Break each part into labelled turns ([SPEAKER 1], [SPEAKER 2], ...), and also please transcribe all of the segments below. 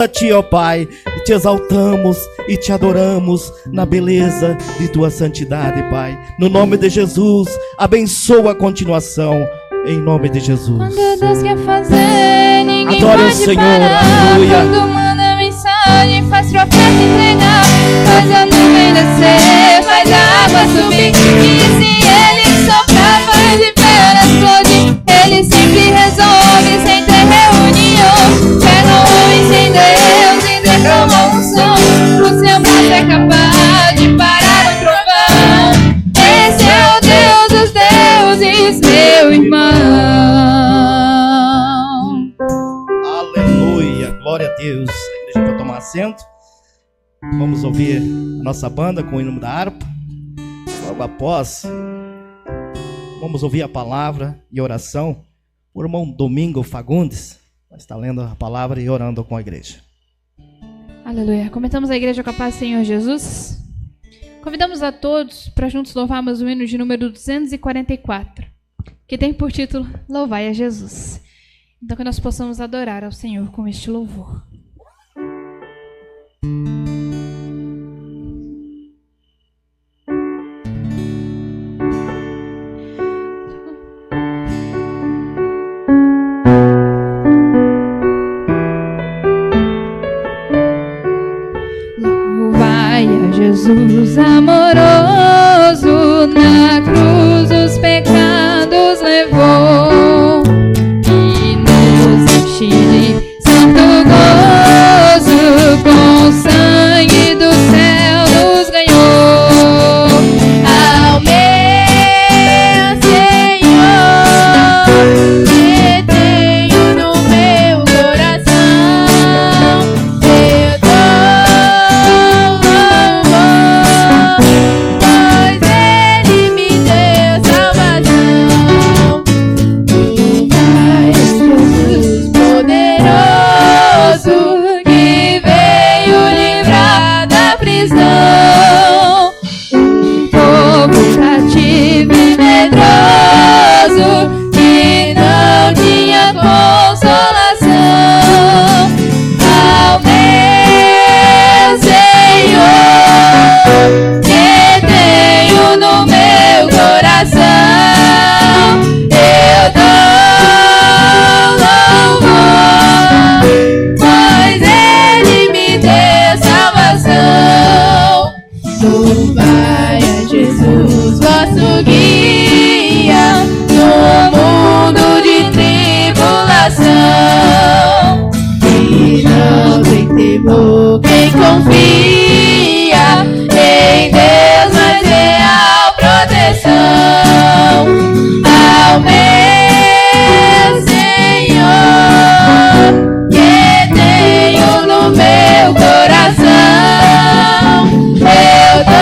[SPEAKER 1] A Ti, ó Pai, te exaltamos e te adoramos na beleza de Tua santidade, Pai. No nome de Jesus, abençoa a continuação, em nome de Jesus.
[SPEAKER 2] Quando Deus quer fazer, ninguém
[SPEAKER 1] Adore
[SPEAKER 2] pode
[SPEAKER 1] o Senhor,
[SPEAKER 2] parar.
[SPEAKER 1] aleluia.
[SPEAKER 2] Quando manda mensagem, faz profeta entregar, faz a nuvem descer, faz a água subir. E se Ele soprar, faz de pedra explodir. Ele sempre resolve sem ter reunião. Pega o homem sem Deus e derrama um som. O seu braço é capaz de parar o trovão. Esse é o Deus dos deuses, meu irmão.
[SPEAKER 1] Aleluia, glória a Deus. A igreja vai tomar assento. Vamos ouvir a nossa banda com o hino da harpa. Logo após, vamos ouvir a palavra e oração. O irmão Domingo Fagundes vai estar lendo a palavra e orando com a igreja.
[SPEAKER 2] Aleluia. Comentamos a igreja com a paz do Senhor Jesus. Convidamos a todos para juntos louvarmos o hino de número 244, que tem por título Louvai a Jesus. Então que nós possamos adorar ao Senhor com este louvor. Jesus amoroso, na cruz os pecados levou e nos enche de santo gozo, com o sangue do céu nos ganhou. Ao meu Senhor que tenho no meu coração, eu dou louvor, pois Ele me deu salvação. Louvai Jesus poderoso, que veio livrar da prisão um povo cativo e medroso, que não tinha consolação. Ao meu Senhor que tenho no meu coração, eu dou louvor, pois Ele me deu salvação. Louvai a Jesus, vosso guia, no mundo de tribulação. E não tem temor quem confia em Deus, mais real proteção. Ao meu Senhor que tenho no meu coração, eu dou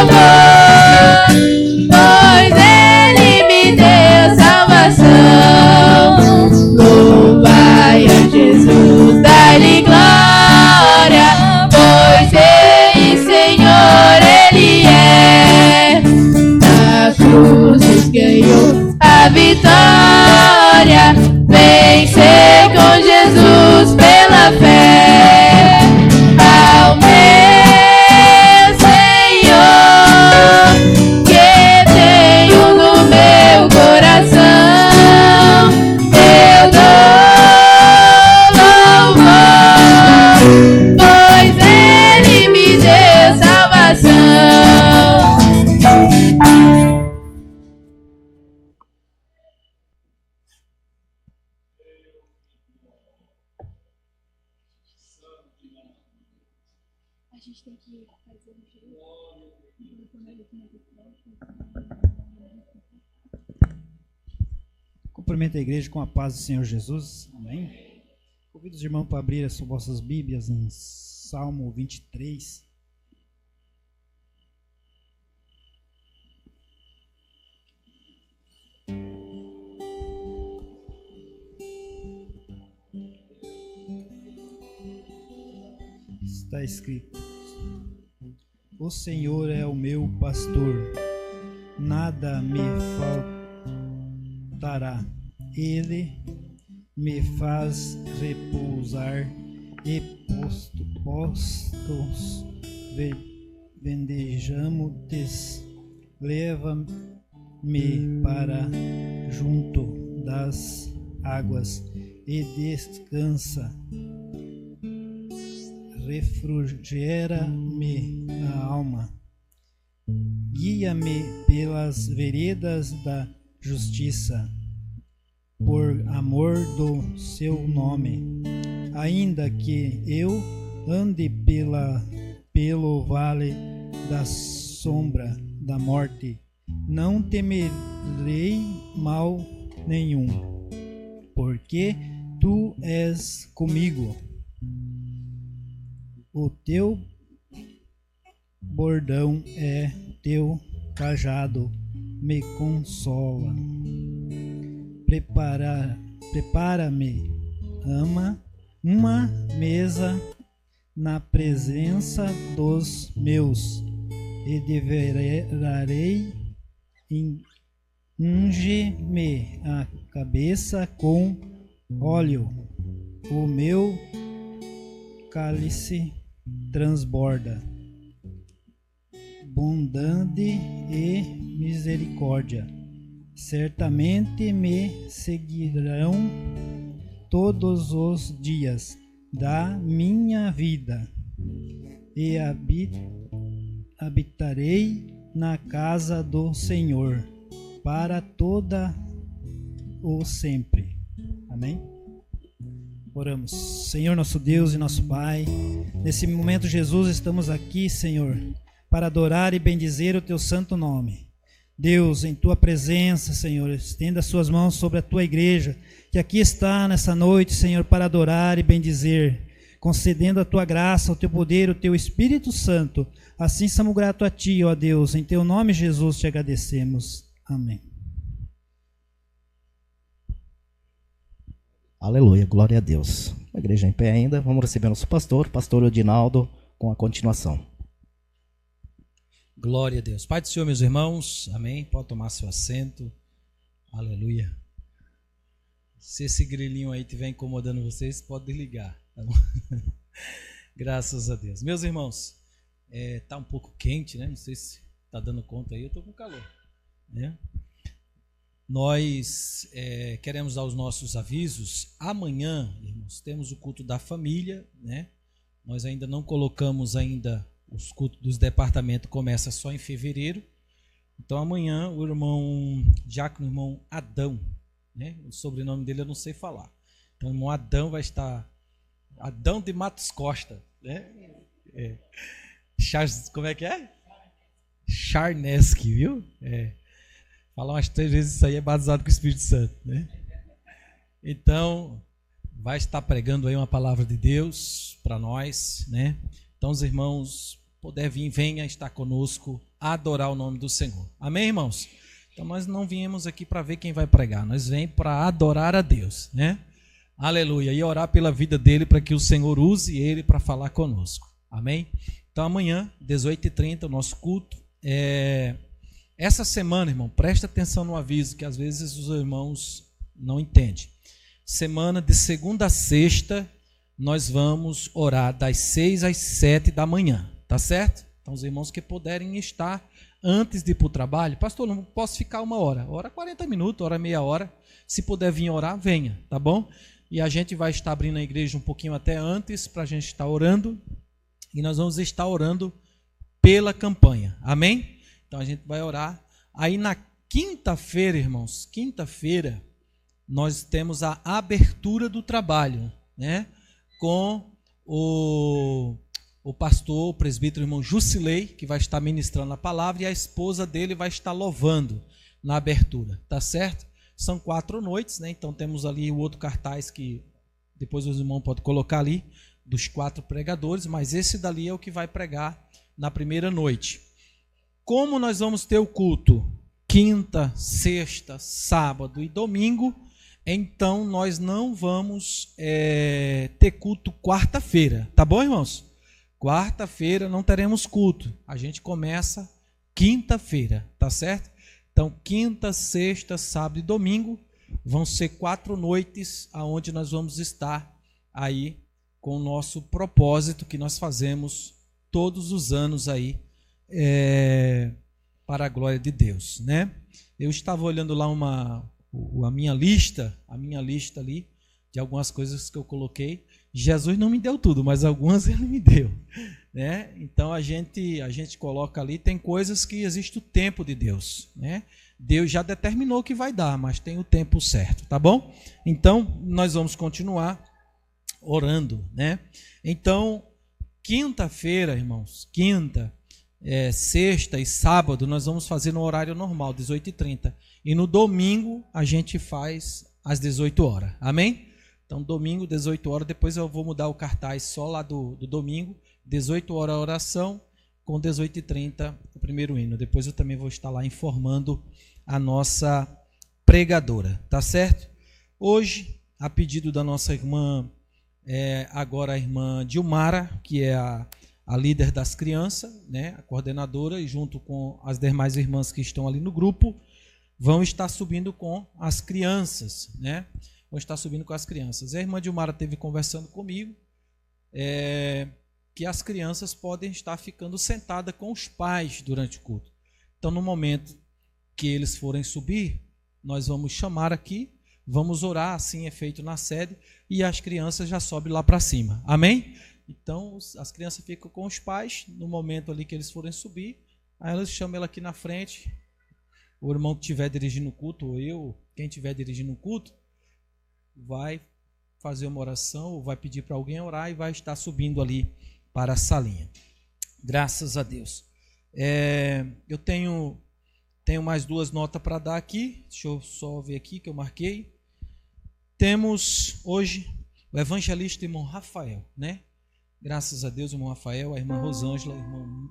[SPEAKER 2] louvor, pois Ele me deu salvação. Louvai a Jesus, dai-lhe glória, pois Ele, Senhor, Ele é. Na cruz nos ganhou a vitória, vencer com Jesus pela fé. Ao meu Senhor que tenho no meu coração, eu dou louvor, pois Ele me deu salvação. A gente tem que fazer um jeito.
[SPEAKER 3] Cumprimento a igreja com a paz do Senhor Jesus. Amém? Convido os irmãos para abrir as vossas Bíblias em Salmo 23. Está escrito: O Senhor é o meu pastor, nada me faltará. Ele me faz repousar e postos vendejamos-te, leva-me para junto das águas e descansa. Refrigera-me a alma, guia-me pelas veredas da justiça, por amor do seu nome. Ainda que eu ande pelo vale da sombra da morte, não temerei mal nenhum, porque tu és comigo. O teu bordão é teu cajado, me consola. Prepara-me, uma mesa na presença dos meus, e deverarei, unge-me a cabeça com óleo, o meu cálice transborda. Bondade e misericórdia certamente me seguirão todos os dias da minha vida, e habitarei na casa do Senhor para toda o sempre. Amém? Oramos. Senhor, nosso Deus e nosso Pai, nesse momento, Jesus, estamos aqui, Senhor, para adorar e bendizer o teu santo nome. Deus, em tua presença, Senhor, estenda as suas mãos sobre a tua igreja, que aqui está nessa noite, Senhor, para adorar e bendizer, concedendo a tua graça, o teu poder, o teu Espírito Santo. Assim somos gratos a ti, ó Deus, em teu nome, Jesus, te agradecemos. Amém.
[SPEAKER 1] Aleluia, glória a Deus. A igreja em pé ainda, vamos receber nosso pastor Odinaldo, com a continuação.
[SPEAKER 4] Glória a Deus. Pai do Senhor, meus irmãos, amém? Pode tomar seu assento. Aleluia. Se esse grilinho aí estiver incomodando vocês, pode desligar, tá bom? Graças a Deus. Meus irmãos, tá um pouco quente, né? Não sei se tá dando conta aí, eu tô com calor, né? Nós queremos dar os nossos avisos. Amanhã, irmãos, temos o culto da família, né? Nós ainda não colocamos os cultos dos departamentos, começa só em fevereiro. Então amanhã o irmão Diácono, irmão Adão, né? O sobrenome dele eu não sei falar. Então o irmão Adão vai estar, Adão de Matos Costa, né? Charles, como é que é? Charneski, viu? Falar umas 3 vezes isso aí é batizado com o Espírito Santo, né? Então, vai estar pregando aí uma palavra de Deus para nós, né? Então, os irmãos, puder vir, venha estar conosco, adorar o nome do Senhor. Amém, irmãos? Então, nós não viemos aqui para ver quem vai pregar, nós viemos para adorar a Deus, né? Aleluia, e orar pela vida dele, para que o Senhor use ele para falar conosco. Amém? Então, amanhã, 18h30, o nosso culto. Essa semana, irmão, presta atenção no aviso, que às vezes os irmãos não entendem. Semana de segunda a sexta, nós vamos orar das 6 às 7 da manhã, tá certo? Então, os irmãos que puderem estar antes de ir para o trabalho, pastor, não posso ficar 1 hora, ora 40 minutos, ora meia hora, se puder vir orar, venha, tá bom? E a gente vai estar abrindo a igreja um pouquinho até antes, para a gente estar orando, e nós vamos estar orando pela campanha, amém? Então, a gente vai orar. Aí, na quinta-feira, irmãos, nós temos a abertura do trabalho, né? Com o pastor, o presbítero irmão Jusilei, que vai estar ministrando a palavra, e a esposa dele vai estar louvando na abertura, tá certo? São 4 noites, né? Então temos ali o outro cartaz que depois os irmãos podem colocar ali, dos 4 pregadores, mas esse dali é o que vai pregar na primeira noite. Como nós vamos ter o culto quinta, sexta, sábado e domingo, então nós não vamos ter culto quarta-feira, tá bom, irmãos? Quarta-feira não teremos culto, a gente começa quinta-feira, tá certo? Então, quinta, sexta, sábado e domingo, vão ser 4 noites aonde nós vamos estar aí com o nosso propósito que nós fazemos todos os anos aí, para a glória de Deus, né? Eu estava olhando lá a minha lista ali, de algumas coisas que eu coloquei. Jesus não me deu tudo, mas algumas ele me deu, né? Então a gente coloca ali, tem coisas que existe o tempo de Deus, né? Deus já determinou que vai dar, mas tem o tempo certo, tá bom? Então nós vamos continuar orando, né? Então, quinta-feira, irmãos, sexta e sábado, nós vamos fazer no horário normal, 18h30. E no domingo, a gente faz às 18 horas. Amém? Então, domingo, 18 horas. Depois eu vou mudar o cartaz só lá do domingo. 18 horas a oração, com 18h30 o primeiro hino. Depois eu também vou estar lá informando a nossa pregadora. Tá certo? Hoje, a pedido da nossa irmã, agora a irmã Dilmara, que é a líder das crianças, né, a coordenadora, e junto com as demais irmãs que estão ali no grupo, vão estar subindo com as crianças, né? Vão estar subindo com as crianças. A irmã Dilmara esteve conversando comigo, que as crianças podem estar ficando sentadas com os pais durante o culto. Então, no momento que eles forem subir, nós vamos chamar aqui, vamos orar, assim é feito na sede, e as crianças já sobem lá para cima. Amém? Então, as crianças ficam com os pais, no momento ali que eles forem subir, aí elas chamam ela aqui na frente, o irmão que estiver dirigindo o culto, ou eu, quem estiver dirigindo o culto, vai fazer uma oração, ou vai pedir para alguém orar e vai estar subindo ali para a salinha. Graças a Deus. Eu tenho mais 2 notas para dar aqui, deixa eu só ver aqui que eu marquei. Temos hoje o evangelista irmão Rafael, né? Graças a Deus, o irmão Rafael, a irmã Rosângela, o irmão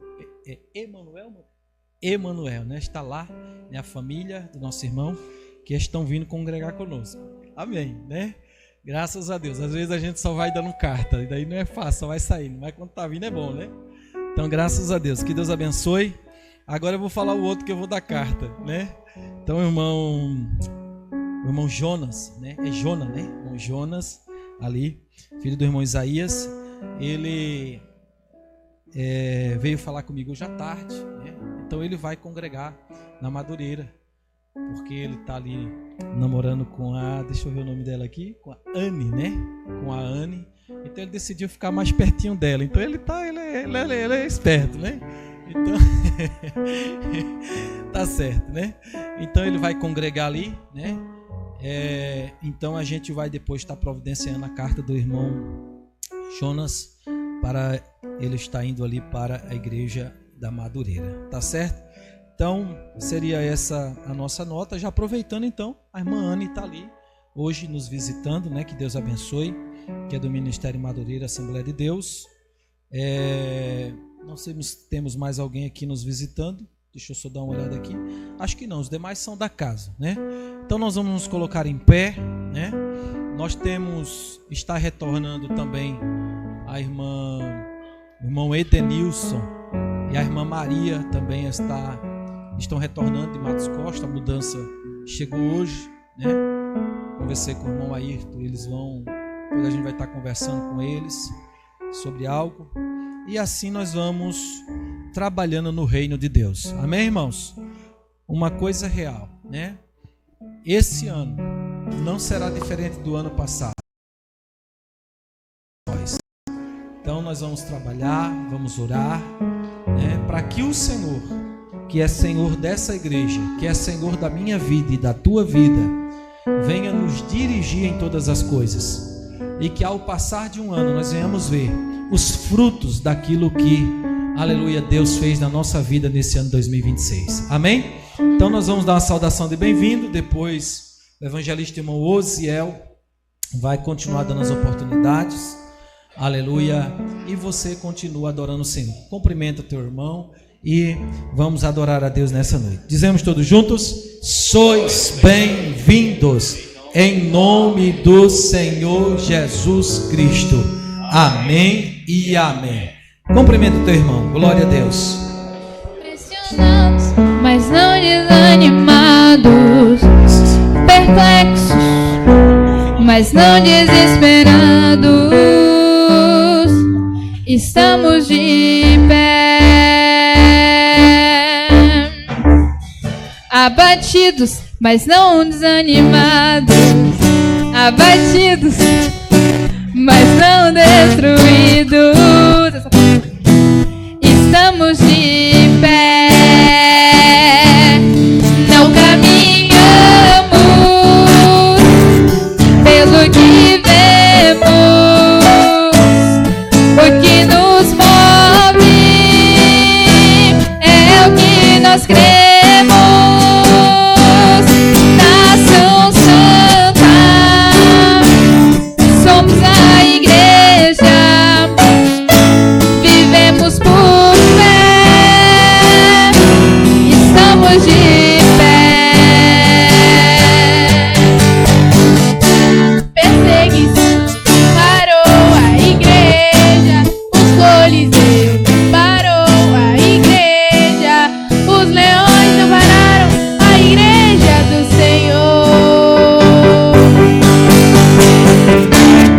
[SPEAKER 4] Emanuel, né? Está lá, né? A família do nosso irmão, que estão vindo congregar conosco. Amém, né? Graças a Deus. Às vezes a gente só vai dando carta, e daí não é fácil, só vai saindo. Mas quando está vindo é bom, né? Então, graças a Deus. Que Deus abençoe. Agora eu vou falar o outro que eu vou dar carta, né? Então, o irmão Jonas, né? É Jonas, né? O irmão Jonas, ali, filho do irmão Isaías. Ele veio falar comigo hoje à tarde, né? Então ele vai congregar na Madureira, porque ele está ali namorando com deixa eu ver o nome dela aqui, com a Anne, né? Com a Anne. Então ele decidiu ficar mais pertinho dela. Então ele é esperto, né? Então tá certo, né? Então ele vai congregar ali, né? Então a gente vai depois estar providenciando a carta do irmão Jonas, para ele estar indo ali para a igreja da Madureira, tá certo? Então, seria essa a nossa nota. Já aproveitando então, a irmã Anne está ali, hoje nos visitando, né? Que Deus abençoe, que é do Ministério Madureira, Assembleia de Deus. Nós temos mais alguém aqui nos visitando, deixa eu só dar uma olhada aqui, acho que não, os demais são da casa, né? Então nós vamos nos colocar em pé, né? Nós está retornando também o irmão Edenilson e a irmã Maria também estão retornando de Matos Costa. A mudança chegou hoje, né? Conversei com o irmão Ayrton, depois a gente vai estar conversando com eles sobre algo, e assim nós vamos trabalhando no reino de Deus. Amém, irmãos? Uma coisa real, né? Esse ano não será diferente do ano passado. Então nós vamos trabalhar, vamos orar, né, para que o Senhor, que é Senhor dessa igreja, que é Senhor da minha vida e da tua vida, venha nos dirigir em todas as coisas, e que ao passar de um ano nós venhamos ver os frutos daquilo que, aleluia, Deus fez na nossa vida nesse ano 2026. Amém? Então nós vamos dar uma saudação de bem-vindo. Depois o evangelista irmão Osiel vai continuar dando as oportunidades, aleluia, e você continua adorando o Senhor. Cumprimenta o teu irmão e vamos adorar a Deus nessa noite. Dizemos todos juntos: sois bem-vindos em nome do Senhor Jesus Cristo. Amém e amém. Cumprimenta o teu irmão. Glória a Deus.
[SPEAKER 2] Pressionados, mas não desanimados, perplexos, mas não desesperados. Estamos de pé, abatidos, mas não desanimados. Abatidos, mas não destruídos. Estamos de pé, não caminhamos pelo que vemos. O que nos move é o que nós cremos. Nação Santa, somos a igreja, vivemos por fé, estamos de pé. Perseguição parou a igreja, os coliseus parou a igreja, os leões não pararam a igreja do Senhor.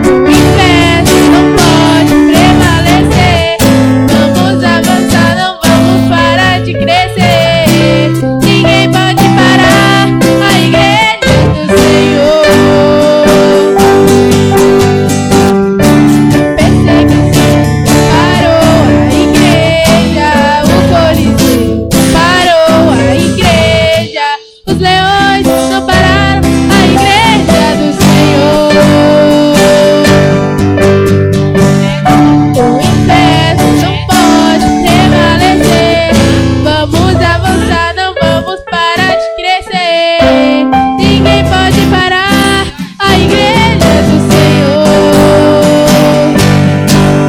[SPEAKER 2] O inferno não pode prevalecer, vamos avançar, não vamos parar de crescer. Ninguém pode parar a igreja do Senhor. Perseguição parou a igreja, o coliseu parou a igreja, os leões não pararam a igreja do Senhor. O inferno não pode prevalecer, vamos avançar, não vamos parar de crescer. Ninguém pode parar a igreja do Senhor.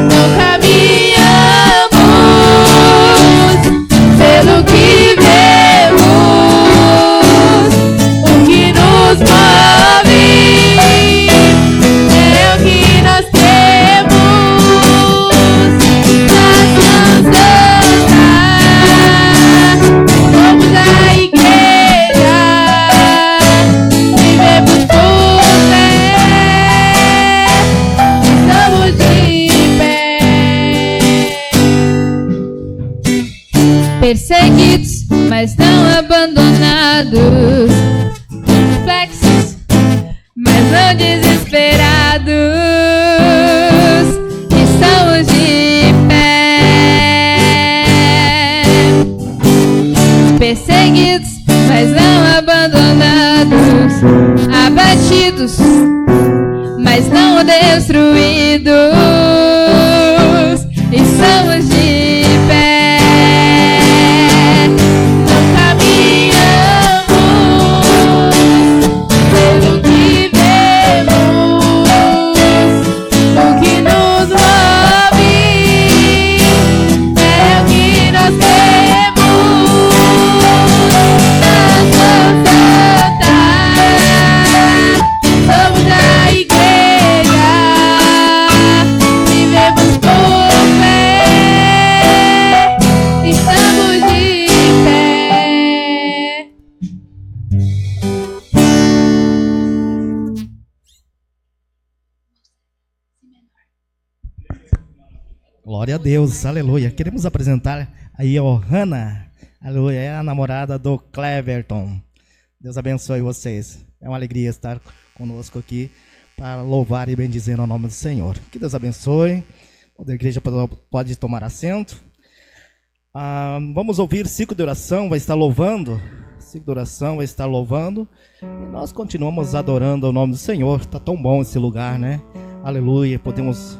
[SPEAKER 2] Não caminhamos pelo que vemos. O que nos move é o que nós temos. Nação Santa, somos a igreja, vivemos por fé, estamos de pé. Perseguidos, mas não abandonados. Perplexos, mas não desesperados. Estamos de pé. Perseguidos, mas não abandonados. Abatidos, mas não destruídos. Estamos de pé. Não caminhamos pelo que vemos. O que nos move é o que nós temos. Nação Santa, somos a igreja, vivemos por fé, estamos de pé.
[SPEAKER 1] Glória a Deus, aleluia. Queremos apresentar aí a Hannah, aleluia, é a namorada do Cleverton. Deus abençoe vocês. É uma alegria estar conosco aqui para louvar e bendizer o nome do Senhor. Que Deus abençoe. A igreja pode tomar assento. Vamos ouvir ciclo de oração, vai estar louvando. Ciclo de oração vai estar louvando. E nós continuamos adorando o nome do Senhor. Está tão bom esse lugar, né? Aleluia. Podemos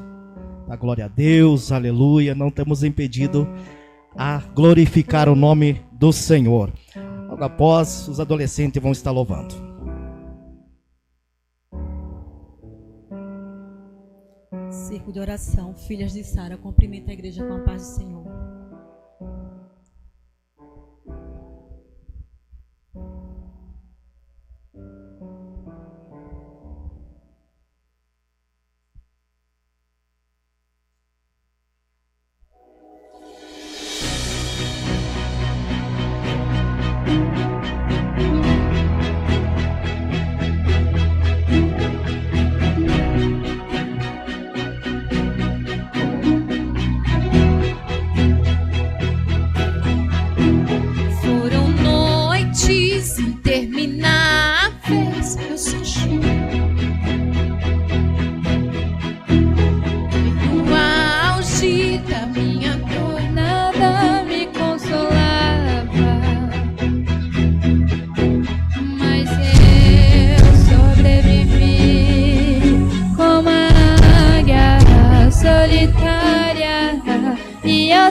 [SPEAKER 1] dar glória a Deus, aleluia. Não temos impedido a glorificar o nome do Senhor. Logo após, os adolescentes vão estar louvando.
[SPEAKER 5] Círculo de oração, filhas de Sara, cumprimenta a igreja com a paz do Senhor.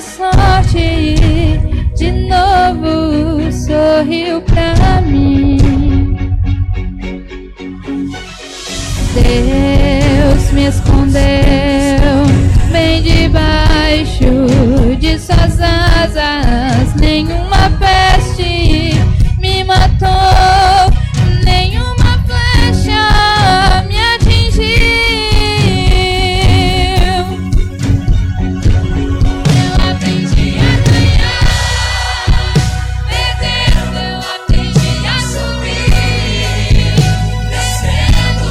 [SPEAKER 2] sorte e de novo sorriu pra mim. Deus me escondeu bem debaixo de suas asas. Nenhuma peste me matou, nenhuma flecha me atingiu. Eu aprendi a ganhar, perdendo eu aprendi a subir, descendo.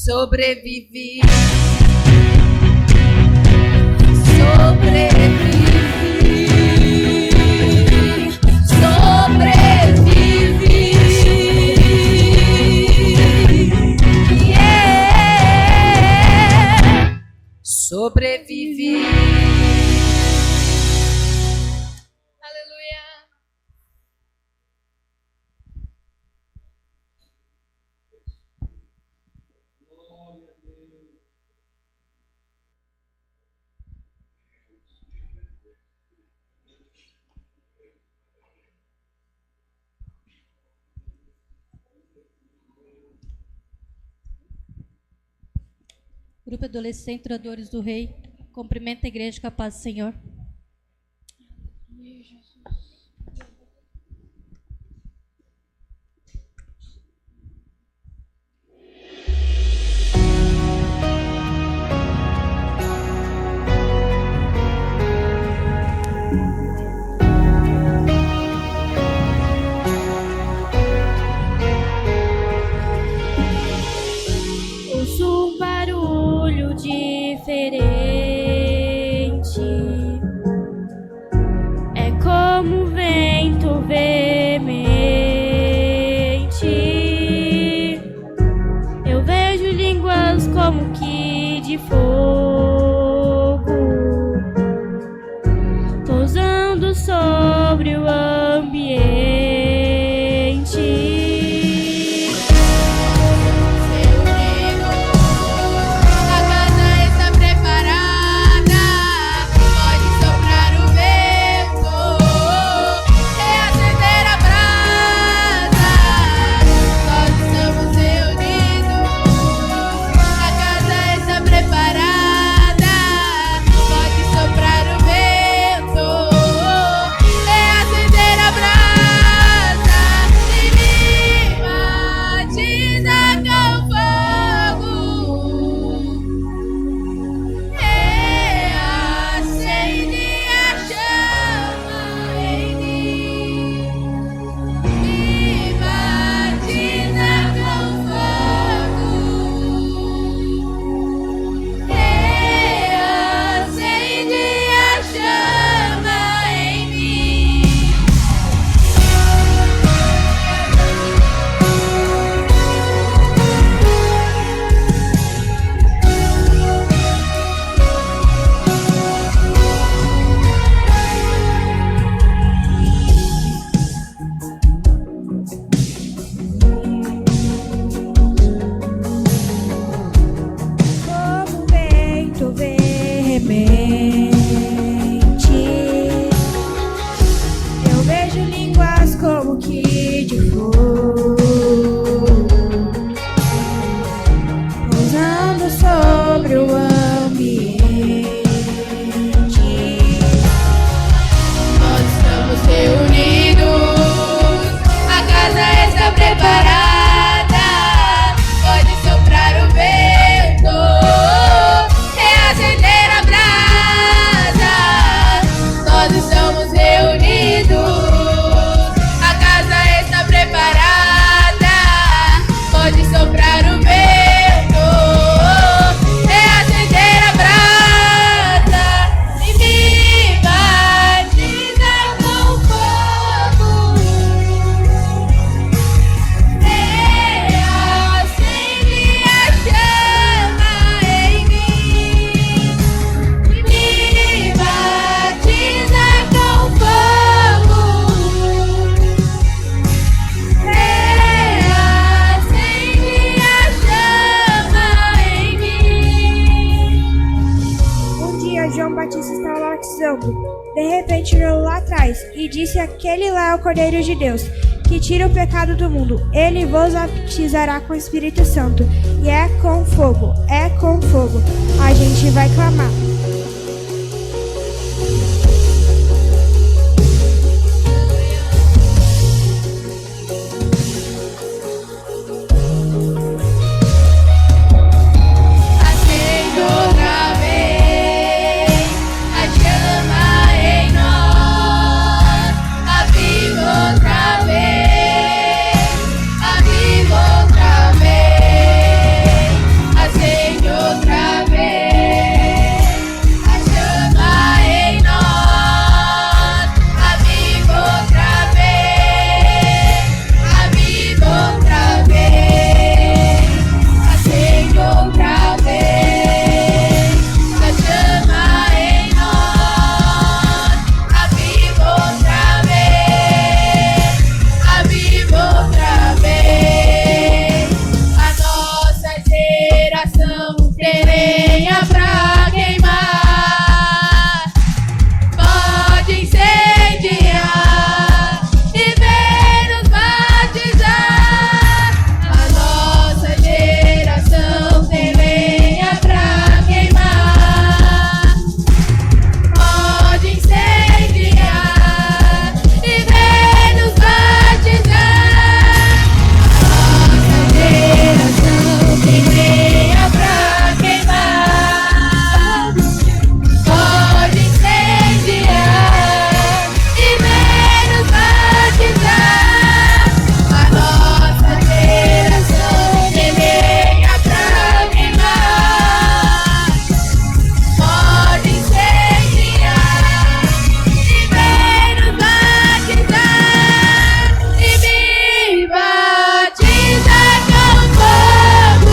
[SPEAKER 2] Sobrevivi, sobrevivi. Aleluia.
[SPEAKER 5] Grupo Adolescente Adoradores do Rei, cumprimenta a igreja com a paz do Senhor.
[SPEAKER 2] Ouço um barulho diferente.
[SPEAKER 6] Eu vejo línguas como que de fogo pousando sobre o ambiente.
[SPEAKER 2] Nós estamos reunidos, a casa está preparada. Pode soprar o vento, reacender a brasa. Nós estamos reunidos, a casa está preparada. Pode soprar o vento, reacender a brasa. E me batiza com fogo, reacende a chama em mim. E me batiza com fogo, reacende a chama em mim.
[SPEAKER 6] Um dia João Batista estava batizando. De repente olhou lá atrás e disse: aquele lá é o Cordeiro de Deus, que tira o pecado do mundo. Ele vos batizará com o Espírito Santo. E é com fogo, é com fogo. A gente vai clamar.
[SPEAKER 2] Acende outra vez a chama em nós. Aviva outra vez, aviva outra vez. Acende outra vez a chama em nós. Aviva outra vez, aviva outra vez. Acende outra vez a chama em nós. Aviva outra vez, aviva outra vez. A nossa geração tem lenha pra queimar. Pode incendiar e vem nos batizar. A nossa geração tem lenha pra queimar. Pode incendiar e vem nos batizar. Nossa geração tem lenha pra queimar. Pode incendiar e vem nos batizar. A nossa geração tem lenha pra queimar. Pode incendiar e vem nos batizar. E me batiza com fogo,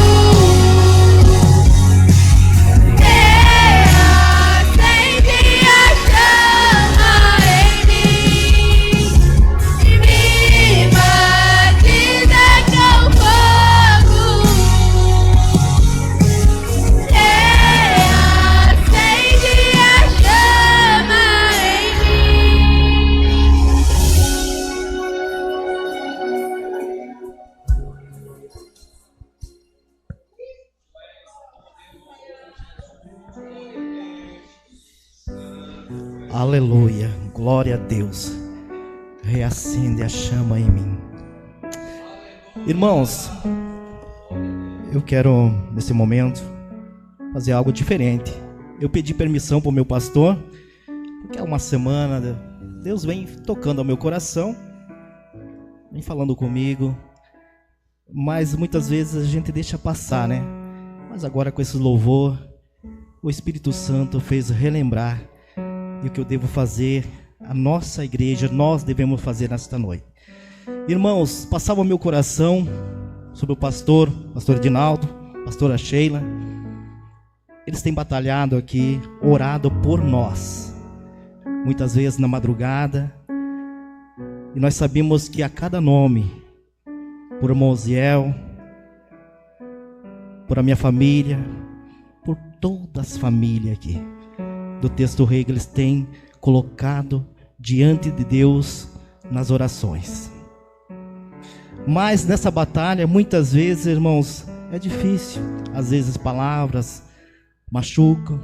[SPEAKER 2] reacende a chama em mim. E me batiza com fogo, reacende a chama em
[SPEAKER 1] Aleluia, glória a Deus. Reacende a chama em mim. Irmãos, eu quero nesse momento fazer algo diferente. Eu pedi permissão para o meu pastor, porque há uma semana Deus vem tocando ao meu coração, vem falando comigo, mas muitas vezes a gente deixa passar, né? Mas agora com esse louvor, o Espírito Santo fez relembrar e o que eu devo fazer, a nossa igreja, nós devemos fazer nesta noite. Irmãos, passava o meu coração sobre o pastor Edinaldo, pastora Sheila. Eles têm batalhado aqui, orado por nós, muitas vezes na madrugada, e nós sabemos que a cada nome, por Mosiel, por a minha família, por todas as famílias aqui, do texto rei que eles têm colocado diante de Deus nas orações. Mas nessa batalha, muitas vezes, irmãos, é difícil. Às vezes palavras machucam.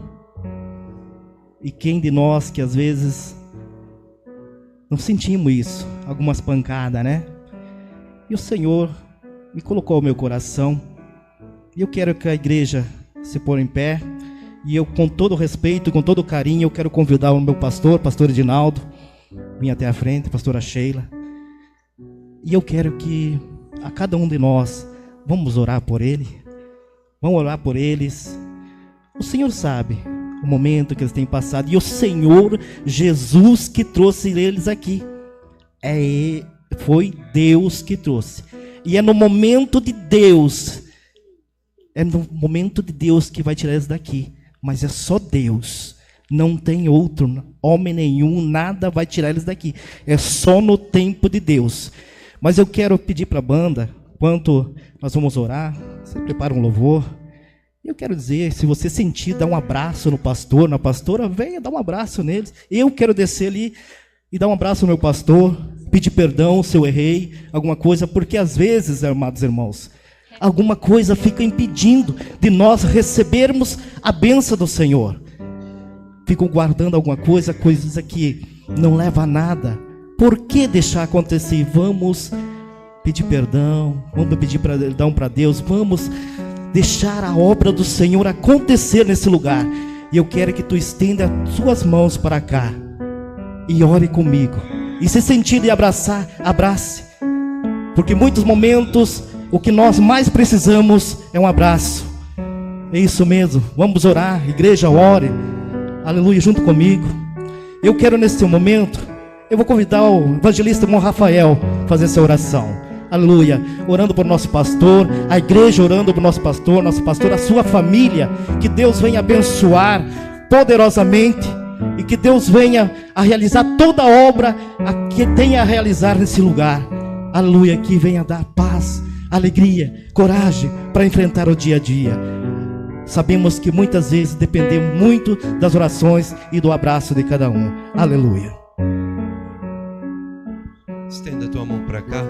[SPEAKER 1] E quem de nós que às vezes não sentimos isso? Algumas pancadas, né? E o Senhor me colocou ao meu coração. E eu quero que a igreja se pôr em pé. E eu, com todo respeito, com todo carinho, eu quero convidar o meu pastor Edinaldo, vir até a frente, pastora Sheila. E eu quero que a cada um de nós, vamos orar por ele. Vamos orar por eles. O Senhor sabe o momento que eles têm passado. E o Senhor Jesus que trouxe eles aqui. Foi Deus que trouxe. E é no momento de Deus. É no momento de Deus que vai tirar eles daqui. Mas é só Deus. Não tem outro, homem nenhum, nada vai tirar eles daqui. É só no tempo de Deus. Mas eu quero pedir para a banda, enquanto nós vamos orar, você prepara um louvor. Eu quero dizer, se você sentir, dá um abraço no pastor, na pastora, venha dar um abraço neles. Eu quero descer ali e dar um abraço no meu pastor, pedir perdão se eu errei, alguma coisa, porque às vezes, amados irmãos, alguma coisa fica impedindo de nós recebermos a bênção do Senhor. Ficam guardando alguma coisa, coisas que não leva a nada. Por que deixar acontecer? Vamos pedir perdão, vamos pedir perdão para Deus, vamos deixar a obra do Senhor acontecer nesse lugar. E eu quero que tu estenda as suas mãos para cá e ore comigo. E se sentir de abraçar, abrace. Porque em muitos momentos o que nós mais precisamos é um abraço. É isso mesmo, vamos orar, igreja, ore. Aleluia, junto comigo. Eu quero nesse momento, eu vou convidar o evangelista irmão Rafael a fazer essa oração. Aleluia, orando por nosso pastor, a igreja orando por nosso pastor, a sua família. Que Deus venha abençoar poderosamente e que Deus venha a realizar toda a obra que tenha a realizar nesse lugar. Aleluia, que venha dar paz, alegria, coragem para enfrentar o dia a dia. Sabemos que muitas vezes dependemos muito das orações e do abraço de cada um. Aleluia.
[SPEAKER 7] Estenda a tua mão para cá.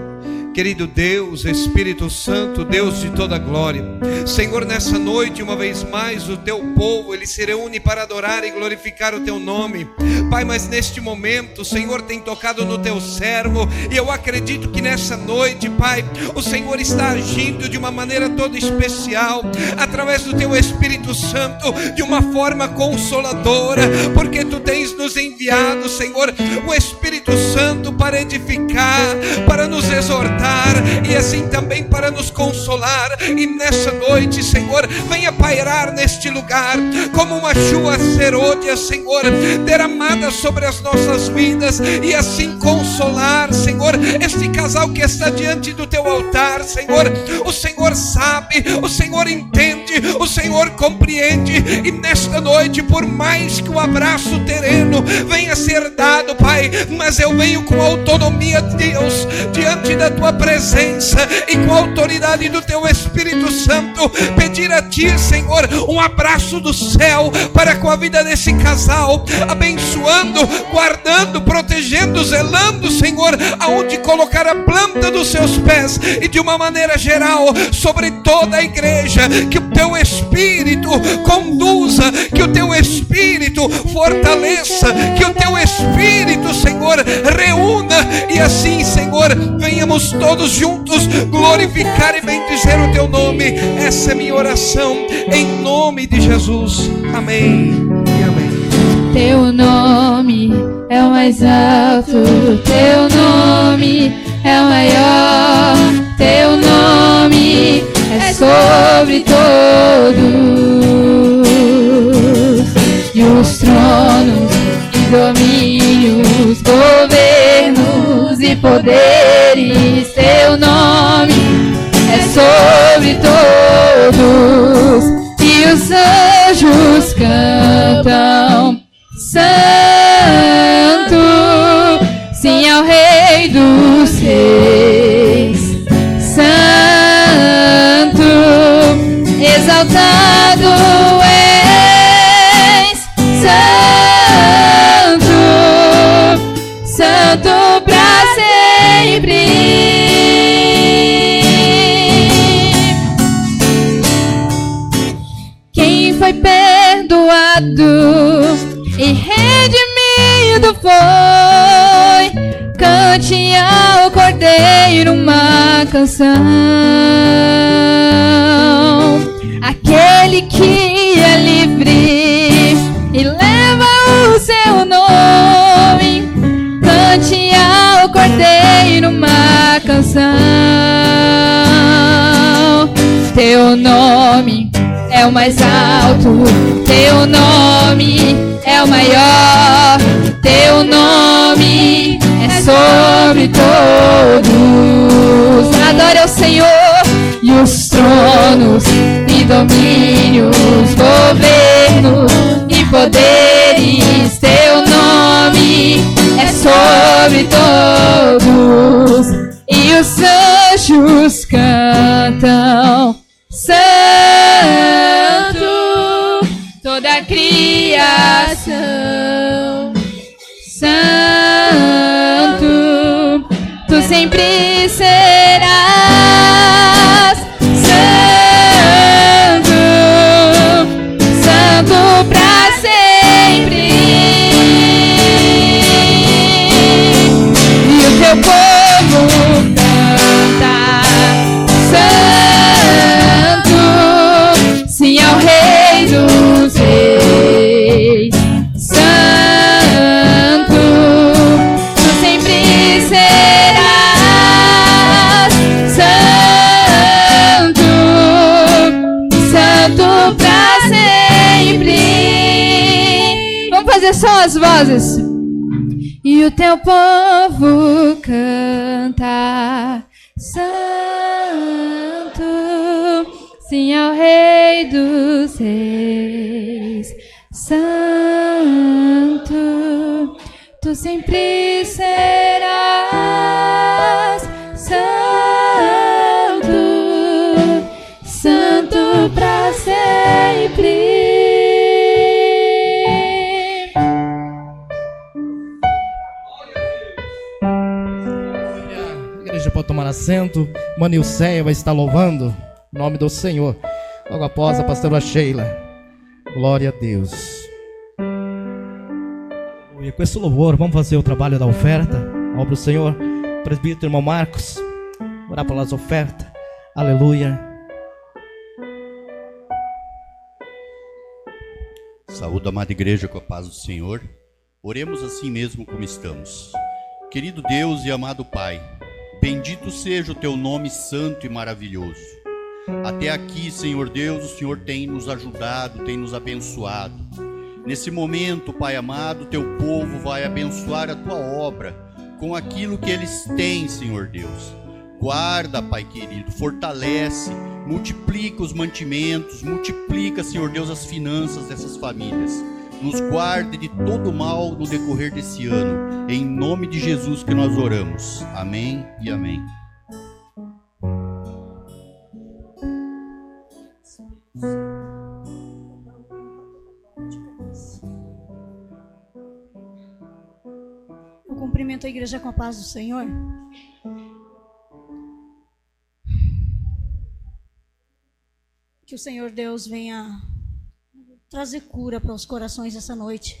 [SPEAKER 7] Querido Deus, Espírito Santo, Deus de toda glória, Senhor, nessa noite, uma vez mais, o teu povo, ele se reúne para adorar e glorificar o teu nome. Pai, mas neste momento, o Senhor tem tocado no teu servo, e eu acredito que nessa noite, Pai, o Senhor está agindo de uma maneira toda especial, através do teu Espírito Santo, de uma forma consoladora, porque tu tens nos enviado, Senhor, o Espírito Santo para edificar, para nos exortar, e assim também para nos consolar. E nessa noite, Senhor, venha pairar neste lugar como uma chuva serôdia, Senhor, derramada sobre as nossas vidas, e assim consolar, Senhor, este casal que está diante do teu altar, Senhor. O Senhor sabe, o Senhor entende, o Senhor compreende, e nesta noite, por mais que o abraço terreno venha ser dado, Pai, mas eu venho com autonomia de Deus diante da tua presença e com a autoridade do teu Espírito Santo, pedir a ti, Senhor, um abraço do céu para com a vida desse casal, abençoando, guardando, protegendo, zelando, Senhor, aonde colocar a planta dos seus pés, e de uma maneira geral sobre toda a igreja, que o teu Espírito conduza, que o teu Espírito fortaleça, que o teu Espírito, Senhor, reúna, e assim, Senhor, venhamos todos juntos glorificar e bendizer o teu nome. Essa é minha oração, em nome de Jesus. Amém e amém.
[SPEAKER 2] Teu nome é o mais alto, teu nome é o maior, teu nome é sobre todos, e os tronos e domínios, governos e poderes, teu nome é sobre todos, e os anjos cantam santo, sim ao Rei dos Reis, santo, exaltado és, santo. santo pra sempre. Quem foi perdoado e redimido foi, cante ao Cordeiro uma canção. Aquele que é livre e leva o seu nome, cante ao Cordeiro uma canção. Teu nome é o mais alto, teu nome é o maior, teu nome é sobre todos. Adore ao Senhor e os tronos e domínios, governos e poderes, teu nome é sobre todos. E os anjos cantam santo, toda a criação, santo, tu sempre serás santo, santo pra sempre. E o teu povo canta santo, sim ao Rei dos Reis, santo, tu sempre serás santo, santo pra sempre. Vamos fazer só as vozes. E o teu povo canta santo, sim ao Rei dos Reis, santo, tu sempre serás santo, santo pra sempre.
[SPEAKER 1] A igreja pode tomar assento. Manilceia vai estar louvando o nome do Senhor. Logo após a pastora Sheila. Glória a Deus. E com esse louvor, vamos fazer o trabalho da oferta. Obra do Senhor. Presbítero irmão Marcos, orar pelas ofertas. Aleluia.
[SPEAKER 8] Saúde, amada igreja, com a paz do Senhor. Oremos assim mesmo como estamos. Querido Deus e amado Pai, bendito seja o teu nome santo e maravilhoso. Até aqui, Senhor Deus, o Senhor tem nos ajudado, tem nos abençoado. Nesse momento, Pai amado, teu povo vai abençoar a tua obra com aquilo que eles têm, Senhor Deus. Guarda, Pai querido, fortalece, multiplica os mantimentos, multiplica, Senhor Deus, as finanças dessas famílias. Nos guarde de todo mal no decorrer desse ano. Em nome de Jesus que nós oramos. Amém e amém.
[SPEAKER 9] Eu cumprimento a igreja com a paz do Senhor. Que o Senhor Deus venha trazer cura para os corações essa noite.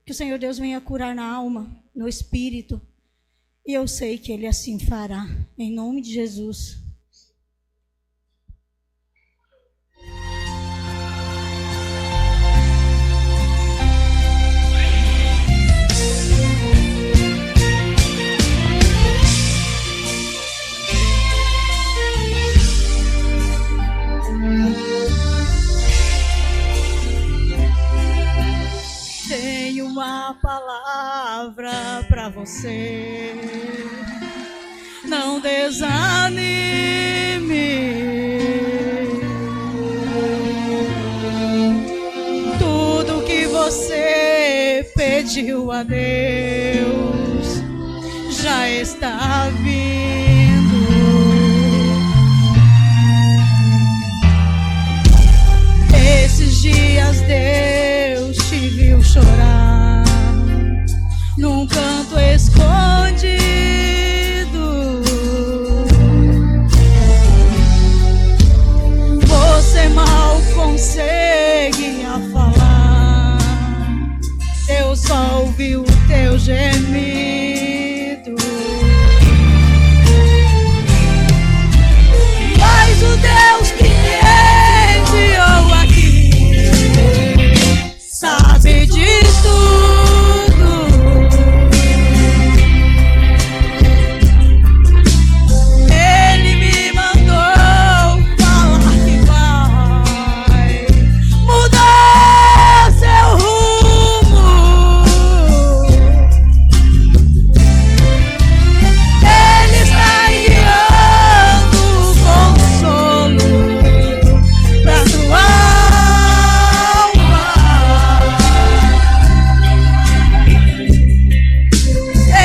[SPEAKER 9] Que o Senhor Deus venha curar na alma, no espírito. E eu sei que Ele assim fará. Em nome de Jesus. Tenho uma palavra para você. Não desanime. Tudo que você pediu a Deus já está vindo. Esses dias Deus te viu chorar, Deus ouve o teu gemido. Mas o Deus que me enviou aqui sabe de tudo. Ele me mandou falar que vai mudar seu rumo. Ele está enviando consolo pra tua alma.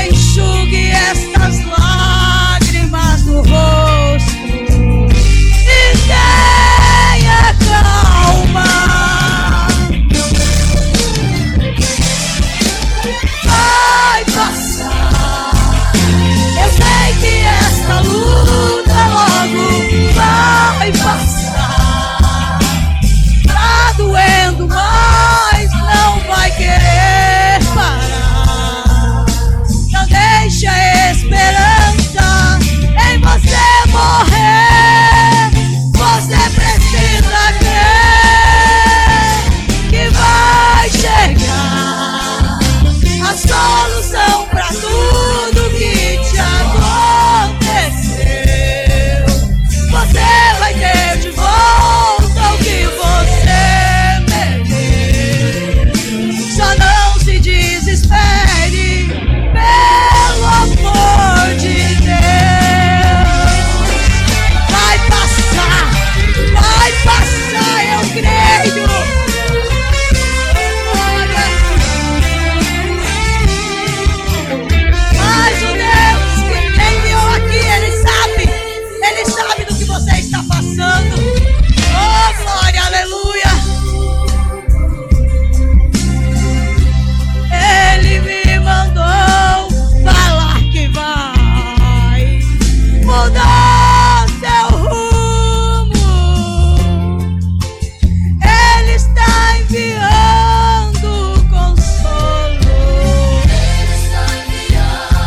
[SPEAKER 9] Enxugue estas lágrimas do rosto e tenha calma. Vai passar. Eu sei que esta luta logo vai passar. Tá doendo, mas não vai querer parar. Não deixe a esperança em você morrer. Você precisa crer que vai chegar a solução pra tudo que te aconteceu. Você vai ter de volta o que você perdeu. Só não se desespere, pelo amor de Deus. Vai passar, eu creio. Mas o Deus que me enviou aqui, Ele sabe do que você está passando. Oh, glória, aleluia. Ele me mandou falar que vai mudar seu rumo. Ele está enviando consolo. Ele está enviando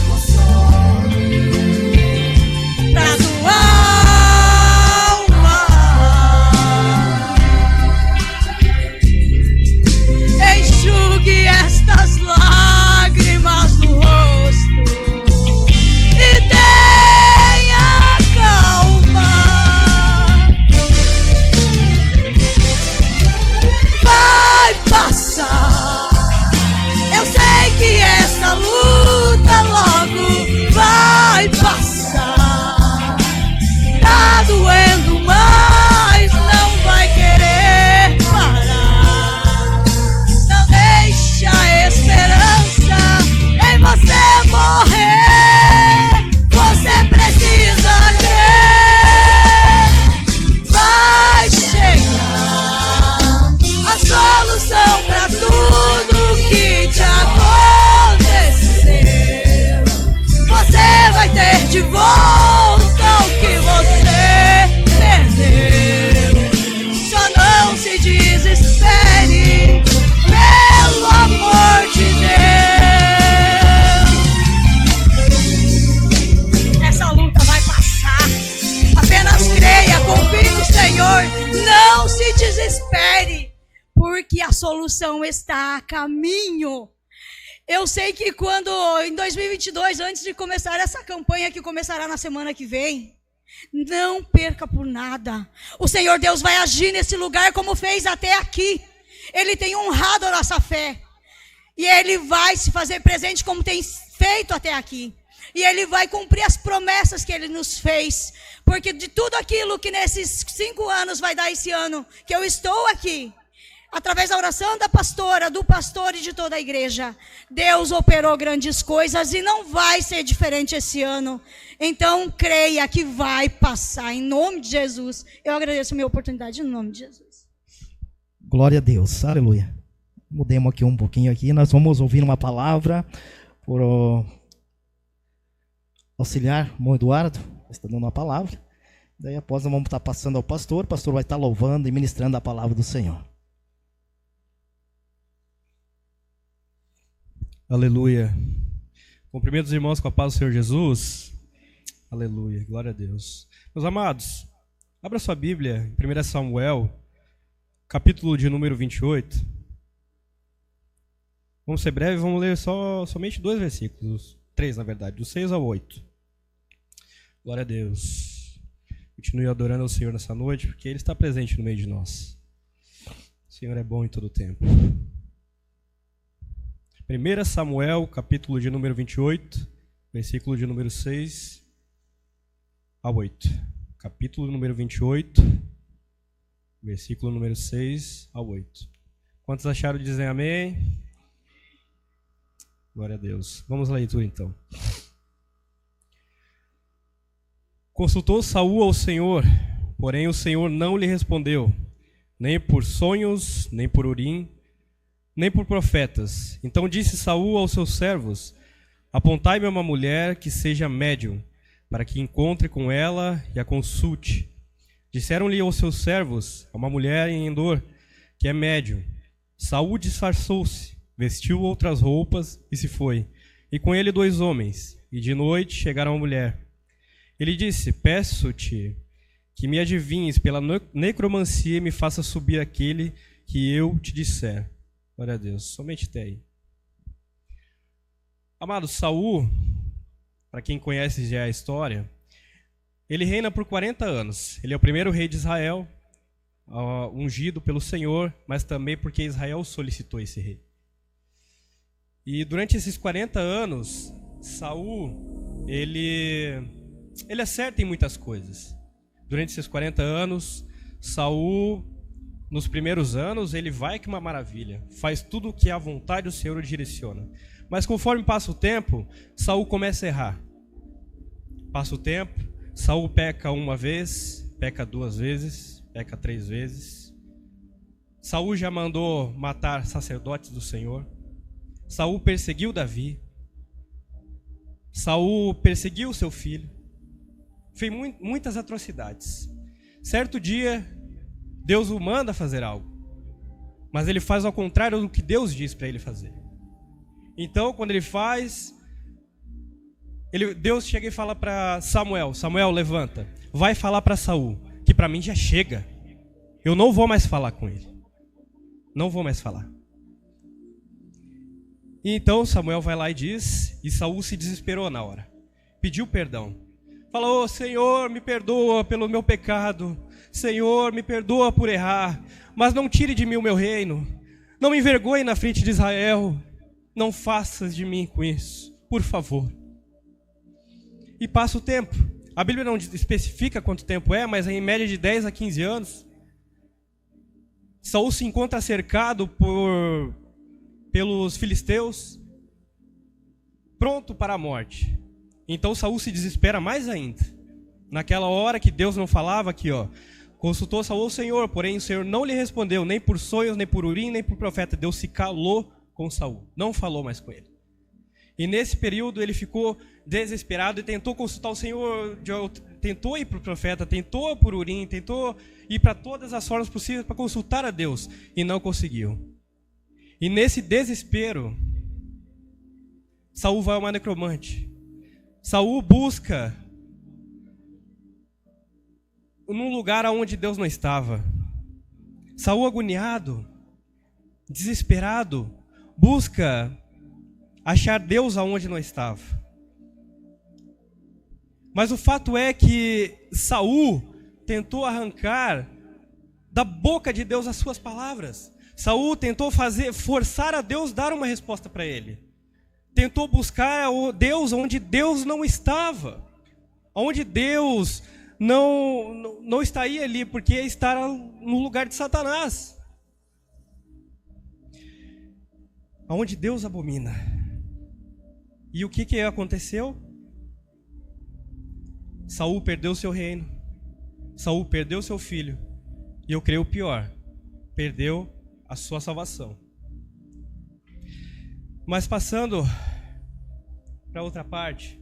[SPEAKER 9] consolo pra tua alma. Enxugue estas lágrimas do rosto e tenha calma. Vai passar. Eu sei que essa luta logo vai passar. Tá doendo, mas não vai querer parar. Não deixe a esperança em você morrer. Você precisa crer. Vai chegar a solução pra tudo que te aconteceu. Você vai ter de volta o que você perdeu. Só não se desespere, pelo amor de Deus. Essa luta vai passar. Apenas creia, confie no Senhor. Não se desespere, porque a solução está a caminho. Eu sei que quando, em 2022, antes de começar essa campanha que começará na semana que vem, não perca por nada. O Senhor Deus vai agir nesse lugar como fez até aqui. Ele tem honrado a nossa fé. E Ele vai se fazer presente como tem feito até aqui. E Ele vai cumprir as promessas que Ele nos fez. Porque de tudo aquilo que nesses 5 anos vai dar esse ano, que eu estou aqui, através da oração da pastora, do pastor e de toda a igreja, Deus operou grandes coisas e não vai ser diferente esse ano. Então creia que vai passar, em nome de Jesus. Eu agradeço a minha oportunidade, em nome de Jesus.
[SPEAKER 1] Glória a Deus, aleluia. Mudemos aqui um pouquinho aqui, nós vamos ouvir uma palavra por auxiliar irmão Eduardo, está dando uma palavra. Daí após nós vamos estar passando ao pastor, o pastor vai estar louvando e ministrando a palavra do Senhor.
[SPEAKER 10] Aleluia. Cumprimento os irmãos com a paz do Senhor Jesus. Aleluia. Glória a Deus. Meus amados, abra sua Bíblia em 1 Samuel, capítulo de número 28. Vamos ser breves, vamos ler somente 2 versículos. 3, na verdade, do 6 ao 8. Glória a Deus. Continue adorando ao Senhor nessa noite, porque Ele está presente no meio de nós. O Senhor é bom em todo o tempo. 1 Samuel, capítulo de número 28, versículo de número 6 a 8. Capítulo número 28, versículo número 6 a 8. Quantos acharam de dizer amém? Glória a Deus. Vamos à leitura então. Consultou Saul ao Senhor, porém o Senhor não lhe respondeu, nem por sonhos, nem por Urim, nem por profetas. Então disse Saul aos seus servos: apontai-me uma mulher que seja médium, para que encontre com ela e a consulte. Disseram-lhe aos seus servos: há uma mulher em Endor, que é médium. Saul disfarçou-se, vestiu outras roupas e se foi. E com ele 2 homens, e de noite chegaram a mulher. Ele disse: peço-te que me adivinhes pela necromancia e me faça subir aquele que eu te disser. Glória a Deus. Somente até aí. Amado, Saul, para quem conhece já a história, ele reina por 40 anos. Ele é o primeiro rei de Israel, ungido pelo Senhor, mas também porque Israel solicitou esse rei. E durante esses 40 anos, Saul, ele acerta em muitas coisas. Durante esses 40 anos, Saul, nos primeiros anos, ele vai que uma maravilha. Faz tudo o que a vontade do Senhor o direciona. Mas conforme passa o tempo, Saul começa a errar. Passa o tempo, Saul peca 1 vez, peca 2 vezes, peca 3 vezes. Saul já mandou matar sacerdotes do Senhor. Saul perseguiu Davi. Saul perseguiu seu filho. Fez muitas atrocidades. Certo dia, Deus o manda fazer algo, mas ele faz ao contrário do que Deus diz para ele fazer. Então, quando ele faz, Deus chega e fala para Samuel: Samuel, levanta, vai falar para Saul, que para mim já chega. Eu não vou mais falar com ele. Não vou mais falar. E então Samuel vai lá e diz, e Saul se desesperou na hora. Pediu perdão. Falou: Senhor, me perdoa pelo meu pecado. Senhor, me perdoa por errar, mas não tire de mim o meu reino. Não me envergonhe na frente de Israel. Não faças de mim com isso, por favor. E passa o tempo. A Bíblia não especifica quanto tempo é, mas é em média de 10 a 15 anos. Saul se encontra cercado pelos filisteus, pronto para a morte. Então Saul se desespera mais ainda. Naquela hora que Deus não falava, aqui ó, consultou Saul ao Senhor, porém o Senhor não lhe respondeu, nem por sonhos, nem por Urim, nem por profeta. Deus se calou com Saul, não falou mais com ele. E nesse período ele ficou desesperado e tentou consultar o Senhor, tentou ir para o profeta, tentou por Urim, tentou ir para todas as formas possíveis para consultar a Deus, e não conseguiu. E nesse desespero, Saul vai a uma necromante. Saul busca num lugar onde Deus não estava. Saul, agoniado, desesperado, busca achar Deus aonde não estava. Mas o fato é que Saul tentou arrancar da boca de Deus as suas palavras. Saul tentou forçar a Deus dar uma resposta para ele. Tentou buscar o Deus onde Deus não estava. Onde Deus não estaria ali, porque está no lugar de Satanás. Onde Deus abomina. E o que aconteceu? Saul perdeu seu reino. Saul perdeu seu filho. E eu creio o pior. Perdeu a sua salvação. Mas passando para outra parte,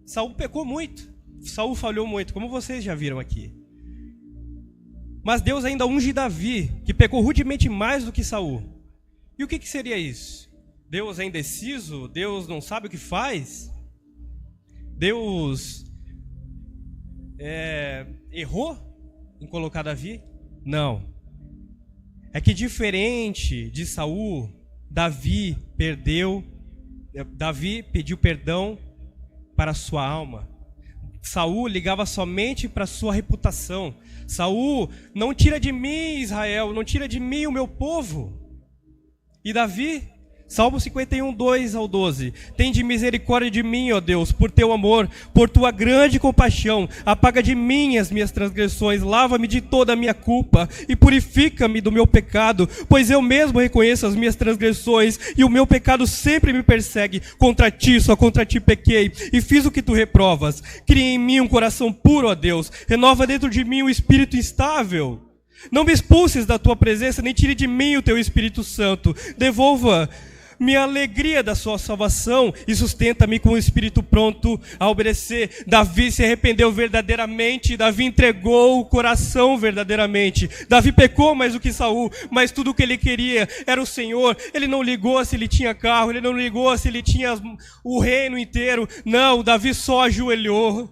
[SPEAKER 10] Saul pecou muito. Saul falhou muito, como vocês já viram aqui. Mas Deus ainda unge Davi, que pecou rudemente mais do que Saul. E o que seria isso? Deus é indeciso? Deus não sabe o que faz? Deus errou em colocar Davi? Não. É que diferente de Saul, Davi pediu perdão para a sua alma. Saul ligava somente para a sua reputação. Saul, não tira de mim Israel, não tira de mim o meu povo. E Davi, Salmo 51, 2 ao 12. Tende misericórdia de mim, ó Deus, por teu amor, por tua grande compaixão. Apaga de mim as minhas transgressões, lava-me de toda a minha culpa e purifica-me do meu pecado, pois eu mesmo reconheço as minhas transgressões e o meu pecado sempre me persegue. Contra ti, só contra ti pequei e fiz o que tu reprovas. Cria em mim um coração puro, ó Deus, renova dentro de mim um espírito instável. Não me expulses da tua presença, nem tire de mim o teu Espírito Santo. Devolva minha alegria da sua salvação e sustenta-me com o espírito pronto a obedecer. Davi se arrependeu verdadeiramente, Davi entregou o coração verdadeiramente. Davi pecou mais do que Saul, mas tudo o que ele queria era o Senhor. Ele não ligou se ele tinha carro, ele não ligou se ele tinha o reino inteiro. Não, Davi só ajoelhou,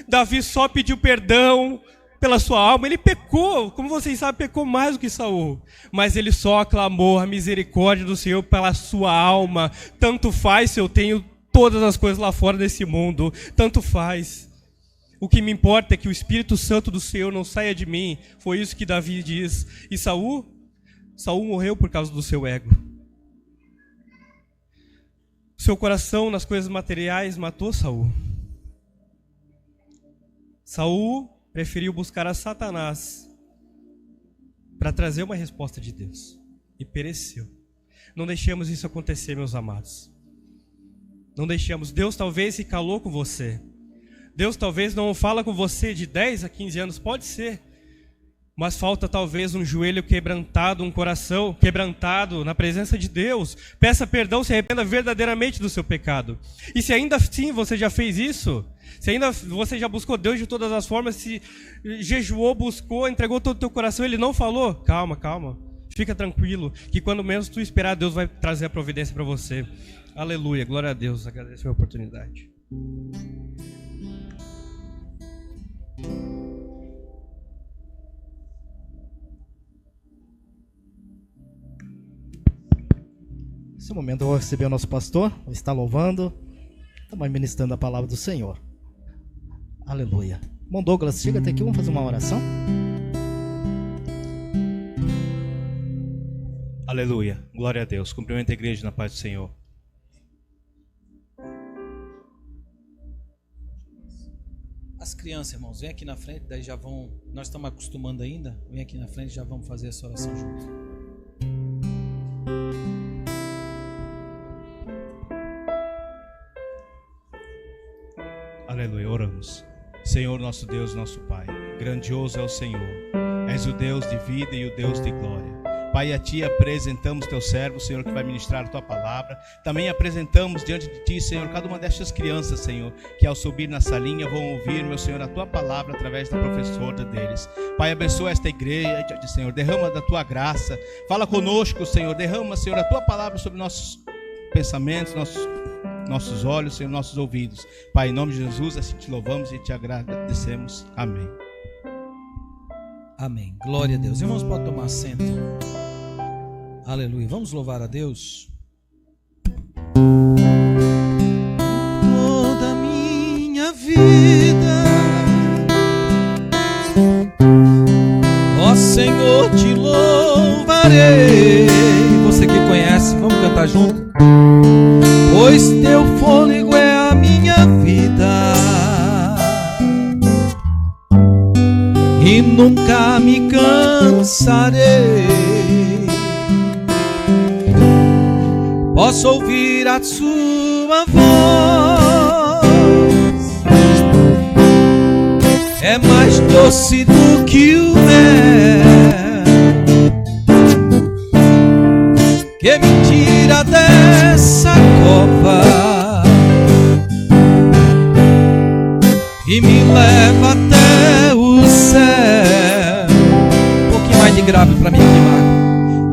[SPEAKER 10] Davi só pediu perdão pela sua alma. Ele pecou, como vocês sabem, pecou mais do que Saul, mas ele só aclamou a misericórdia do Senhor pela sua alma. Tanto faz se eu tenho todas as coisas lá fora desse mundo, tanto faz. O que me importa é que o Espírito Santo do Senhor não saia de mim. Foi isso que Davi diz. E Saul morreu por causa do seu ego. Seu coração nas coisas materiais matou Saul. Saul preferiu buscar a Satanás para trazer uma resposta de Deus e pereceu. Não deixemos isso acontecer, meus amados. Não deixemos. Deus talvez se calou com você. Deus talvez não fala com você de 10 a 15 anos, pode ser. Mas falta talvez um joelho quebrantado, um coração quebrantado na presença de Deus. Peça perdão, se arrependa verdadeiramente do seu pecado. E se ainda assim você já fez isso, se ainda você já buscou Deus de todas as formas, se jejuou, buscou, entregou todo o teu coração, Ele não falou, calma, fica tranquilo, que quando menos tu esperar, Deus vai trazer a providência para você. Aleluia, glória a Deus, agradeço a oportunidade.
[SPEAKER 1] Nesse momento eu vou receber o nosso pastor, vai estar louvando, também ministrando a palavra do Senhor. Aleluia. Bom, Douglas, chega até aqui, vamos fazer uma oração.
[SPEAKER 11] Aleluia, glória a Deus. Cumprimento a igreja na paz do Senhor.
[SPEAKER 4] As crianças, irmãos, vem aqui na frente, daí já vão, nós estamos acostumando ainda, vem aqui na frente, já vamos fazer essa oração juntos.
[SPEAKER 11] Aleluia, oramos. Senhor, nosso Deus, nosso Pai, grandioso é o Senhor. És o Deus de vida e o Deus de glória. Pai, a Ti apresentamos Teu servo, Senhor, que vai ministrar a Tua palavra. Também apresentamos diante de Ti, Senhor, cada uma destas crianças, Senhor, que ao subir na salinha vão ouvir, meu Senhor, a Tua palavra através da professora deles. Pai, abençoa esta igreja, Senhor, derrama da Tua graça. Fala conosco, Senhor, derrama, Senhor, a Tua palavra sobre nossos pensamentos, nossos olhos, Senhor, nossos ouvidos. Pai, em nome de Jesus, assim te louvamos e te agradecemos. Amém.
[SPEAKER 4] Amém. Glória a Deus. Irmãos, pode tomar assento. Aleluia. Vamos louvar a Deus. Toda a minha vida, ó Senhor, te louvarei. Você que conhece, vamos cantar junto. Pois teu fôlego é a minha vida e nunca me cansarei. Posso ouvir a sua voz, é mais doce do que o mel, que me tira dessa cova e me leva até o céu. Um pouquinho mais de grave para mim aqui, Marco.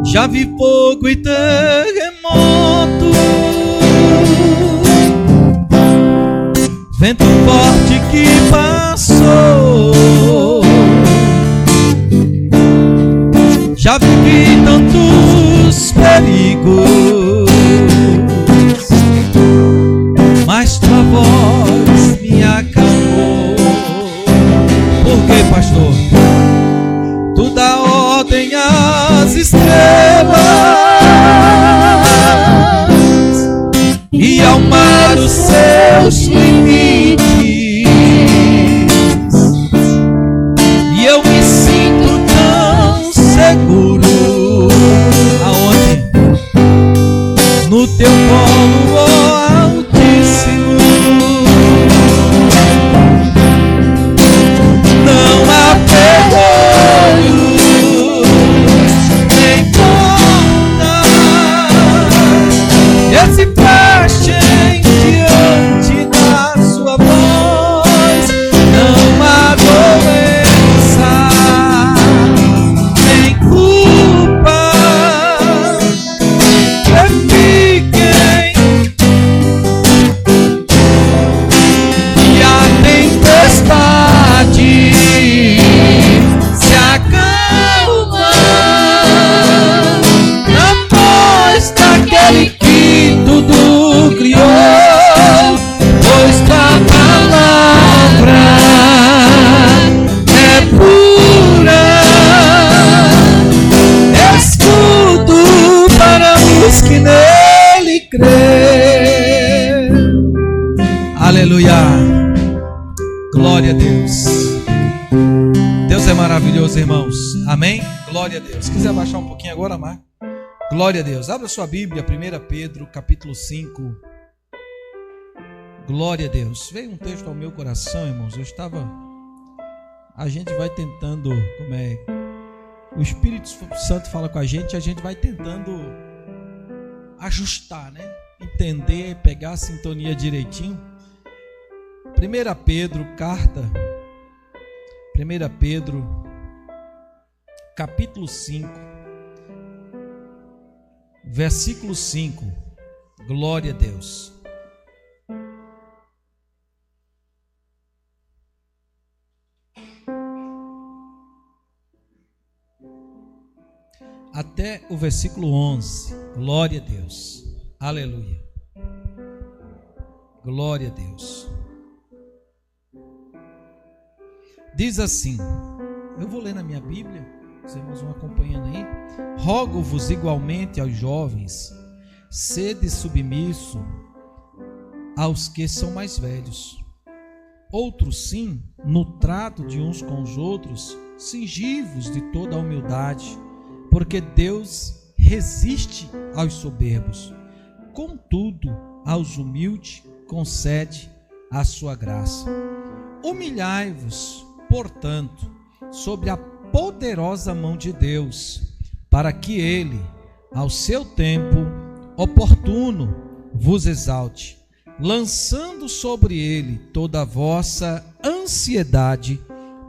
[SPEAKER 4] Já vi fogo e terremoto, vento forte que passou. Já vivi tantos perigos, mas tua voz me acalmou. Por quê, pastor? Tu dá ordem às estrelas e ao mar os seus limites, e eu me sinto tão seguro. Aonde? No teu colo, ó Altíssimo. Não há vergonha nem conta esse fechem diante da sua voz. Não há doença nem culpa que fiquem, e a tempestade se acalma na voz daquele que tudo criou, pois tua palavra é pura, escudo para os que nele crê. Aleluia, glória a Deus. Deus é maravilhoso, irmãos. Amém? Glória a Deus. Se quiser baixar um pouquinho agora, Marco. Glória a Deus. Abra sua Bíblia, 1 Pedro, capítulo 5. Glória a Deus. Veio um texto ao meu coração, irmãos. A gente vai tentando, o Espírito Santo fala com a gente vai tentando ajustar, né? Entender, pegar a sintonia direitinho. 1 Pedro, 1 Pedro, capítulo 5, versículo 5. Glória a Deus. Até o versículo 11. Glória a Deus. Aleluia. Glória a Deus. Diz assim, eu vou ler na minha Bíblia, os irmãos vão acompanhando aí. Rogo-vos igualmente aos jovens, sede submisso aos que são mais velhos. Outros sim, no trato de uns com os outros, cingi-vos de toda a humildade, porque Deus resiste aos soberbos, contudo aos humildes concede a sua graça. Humilhai-vos, portanto, sobre a poderosa mão de Deus, para que Ele, ao seu tempo oportuno, vos exalte, lançando sobre Ele toda a vossa ansiedade,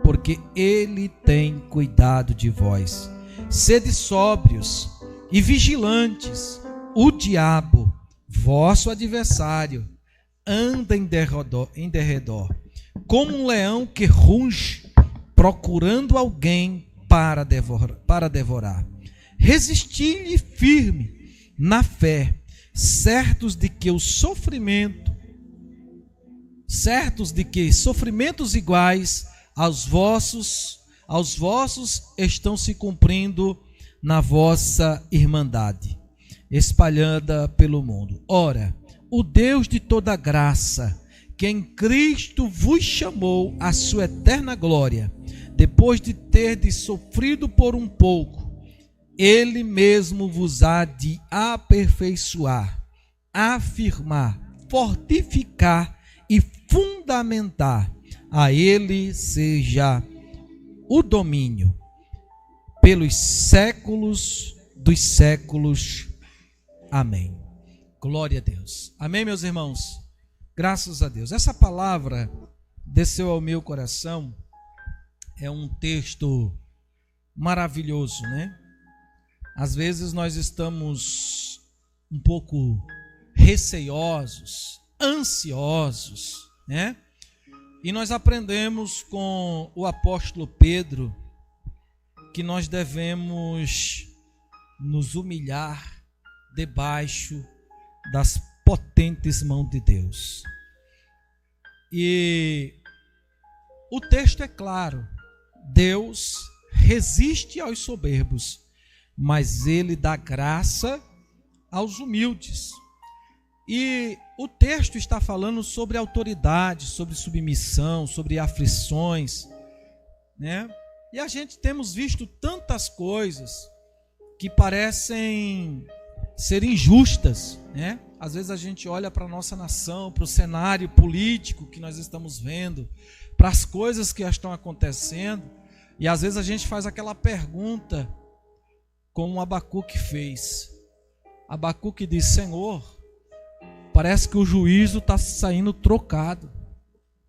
[SPEAKER 4] porque Ele tem cuidado de vós. Sede sóbrios e vigilantes. O diabo, vosso adversário, anda em derredor, como um leão que ruge, procurando alguém para devorar. Resisti-lhe firme na fé, certos de que sofrimentos iguais aos vossos estão se cumprindo na vossa irmandade, espalhada pelo mundo. Ora, o Deus de toda graça, que em Cristo vos chamou à sua eterna glória, depois de terdes sofrido por um pouco, Ele mesmo vos há de aperfeiçoar, afirmar, fortificar e fundamentar. A Ele seja o domínio pelos séculos dos séculos. Amém. Glória a Deus. Amém, meus irmãos? Graças a Deus. Essa palavra desceu ao meu coração. É um texto maravilhoso, né? Às vezes nós estamos um pouco receosos, ansiosos, né? E nós aprendemos com o apóstolo Pedro que nós devemos nos humilhar debaixo das potentes mãos de Deus. E o texto é claro: Deus resiste aos soberbos, mas Ele dá graça aos humildes. E o texto está falando sobre autoridade, sobre submissão, sobre aflições, né? E a gente temos visto tantas coisas que parecem ser injustas, né? Às vezes a gente olha para a nossa nação, para o cenário político que nós estamos vendo, para as coisas que estão acontecendo, e às vezes a gente faz aquela pergunta como Abacuque fez. Abacuque diz: Senhor, parece que o juízo está saindo trocado.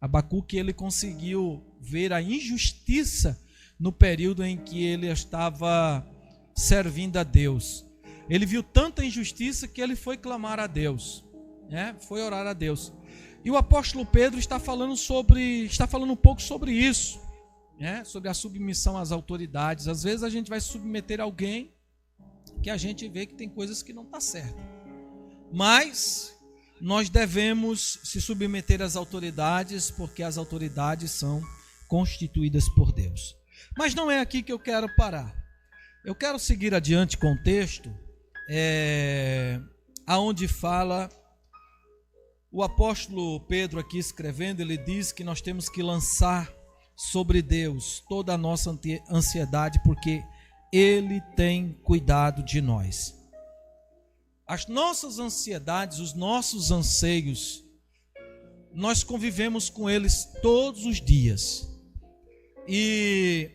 [SPEAKER 4] Abacuque, ele conseguiu ver a injustiça no período em que ele estava servindo a Deus. Ele viu tanta injustiça que ele foi clamar a Deus, né? Foi orar a Deus. E o apóstolo Pedro está falando um pouco sobre isso, né? Sobre a submissão às autoridades. Às vezes a gente vai submeter alguém que a gente vê que tem coisas que não está certo. Mas nós devemos se submeter às autoridades, porque as autoridades são constituídas por Deus. Mas não é aqui que eu quero parar. Eu quero seguir adiante com o texto, aonde fala o apóstolo Pedro aqui escrevendo. Ele diz que nós temos que lançar sobre Deus toda a nossa ansiedade, porque Ele tem cuidado de nós. As nossas ansiedades, os nossos anseios, nós convivemos com eles todos os dias. E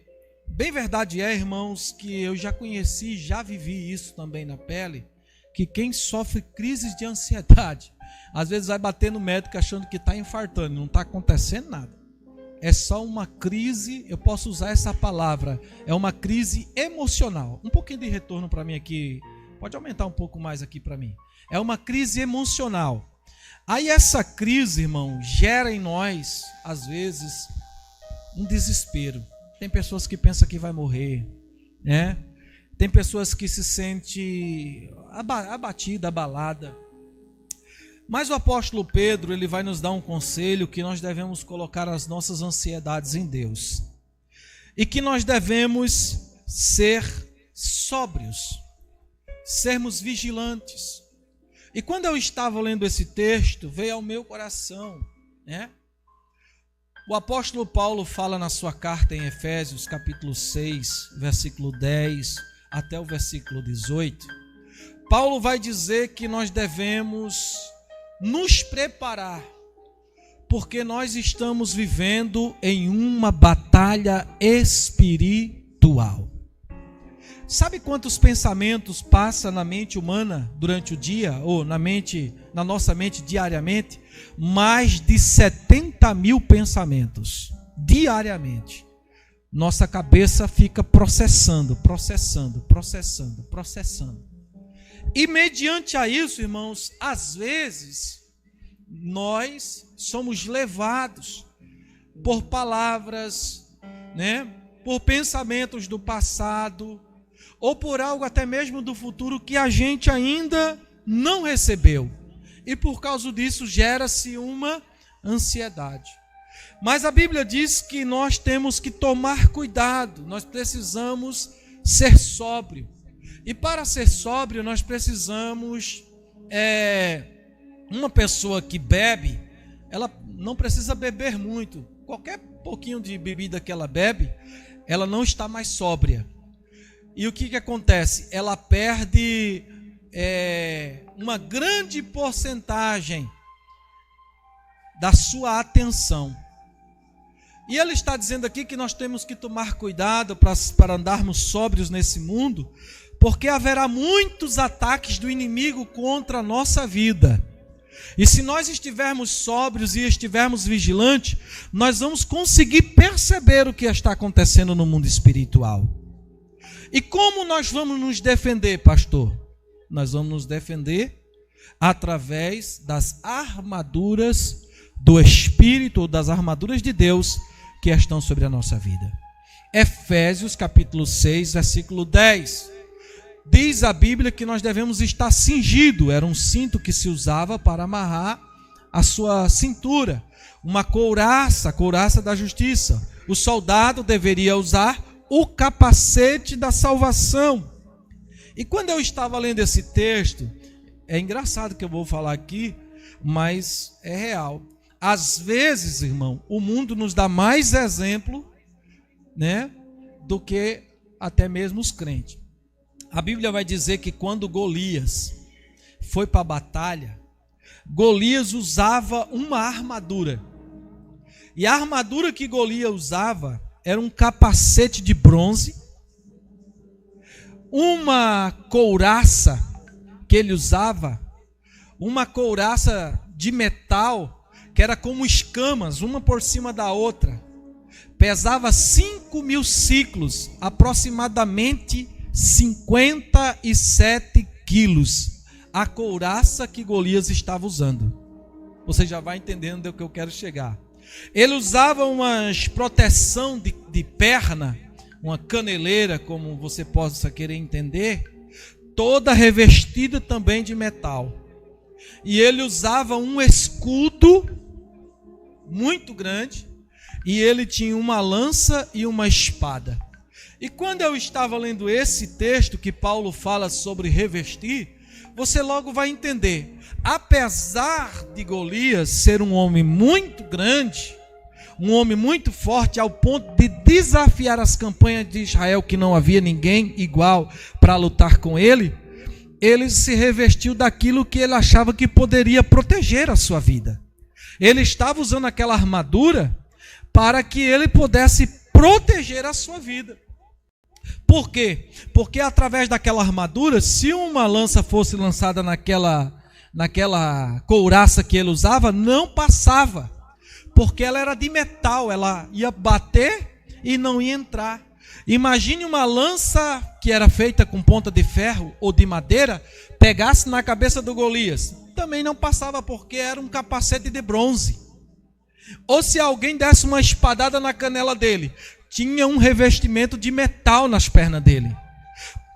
[SPEAKER 4] bem verdade é, irmãos, que eu já conheci, já vivi isso também na pele, que quem sofre crises de ansiedade, às vezes vai bater no médico achando que está infartando, não está acontecendo nada. É só uma crise, eu posso usar essa palavra, é uma crise emocional. Um pouquinho de retorno para mim aqui, pode aumentar um pouco mais aqui para mim. É uma crise emocional. Aí essa crise, irmão, gera em nós, às vezes, um desespero. Tem pessoas que pensam que vai morrer, né? Tem pessoas que se sentem abatida, abalada. Mas o apóstolo Pedro, ele vai nos dar um conselho que nós devemos colocar as nossas ansiedades em Deus. E que nós devemos ser sóbrios, sermos vigilantes. E quando eu estava lendo esse texto, veio ao meu coração, né? O apóstolo Paulo fala na sua carta em Efésios, capítulo 6, versículo 10 até o versículo 18. Paulo vai dizer que nós devemos nos preparar, porque nós estamos vivendo em uma batalha espiritual. Sabe quantos pensamentos passam na mente humana durante o dia, ou na nossa mente diariamente? Mais de 70 mil pensamentos diariamente. Nossa cabeça fica processando. E mediante a isso, irmãos, às vezes nós somos levados por palavras, né? Por pensamentos do passado, ou por algo até mesmo do futuro que a gente ainda não recebeu. E por causa disso gera-se uma ansiedade. Mas a Bíblia diz que nós temos que tomar cuidado, nós precisamos ser sóbrio. E para ser sóbrio nós precisamos, uma pessoa que bebe, ela não precisa beber muito. Qualquer pouquinho de bebida que ela bebe, ela não está mais sóbria. E o que acontece? Ela perde uma grande porcentagem da sua atenção. E ele está dizendo aqui que nós temos que tomar cuidado para andarmos sóbrios nesse mundo, porque haverá muitos ataques do inimigo contra a nossa vida. E se nós estivermos sóbrios e estivermos vigilantes, nós vamos conseguir perceber o que está acontecendo no mundo espiritual. E como nós vamos nos defender, pastor? Nós vamos nos defender através das armaduras do Espírito ou das armaduras de Deus que estão sobre a nossa vida. Efésios capítulo 6, versículo 10. Diz a Bíblia que nós devemos estar cingido. Era um cinto que se usava para amarrar a sua cintura. Uma couraça, a couraça da justiça. O soldado deveria usar o capacete da salvação. E quando eu estava lendo esse texto, é engraçado que eu vou falar aqui, mas é real. Às vezes, irmão, o mundo nos dá mais exemplo, né, do que até mesmo os crentes. A Bíblia vai dizer que quando Golias foi para a batalha, Golias usava uma armadura. E a armadura que Golias usava era um capacete de bronze, uma couraça que ele usava, uma couraça de metal, que era como escamas, uma por cima da outra. Pesava 5.000 ciclos, aproximadamente 57 quilos, a couraça que Golias estava usando. Você já vai entendendo do que eu quero chegar. Ele usava uma proteção de perna, uma caneleira, como você possa querer entender, toda revestida também de metal. E ele usava um escudo muito grande, e ele tinha uma lança e uma espada. E quando eu estava lendo esse texto que Paulo fala sobre revestir, você logo vai entender. Apesar de Golias ser um homem muito grande, um homem muito forte, ao ponto de desafiar as campanhas de Israel, que não havia ninguém igual para lutar com ele, ele se revestiu daquilo que ele achava que poderia proteger a sua vida. Ele estava usando aquela armadura para que ele pudesse proteger a sua vida. Por quê? Porque através daquela armadura, se uma lança fosse lançada naquela couraça que ele usava, não passava, porque ela era de metal, ela ia bater e não ia entrar. Imagine uma lança que era feita com ponta de ferro ou de madeira, pegasse na cabeça do Golias, também não passava, porque era um capacete de bronze. Ou se alguém desse uma espadada na canela dele, tinha um revestimento de metal nas pernas dele.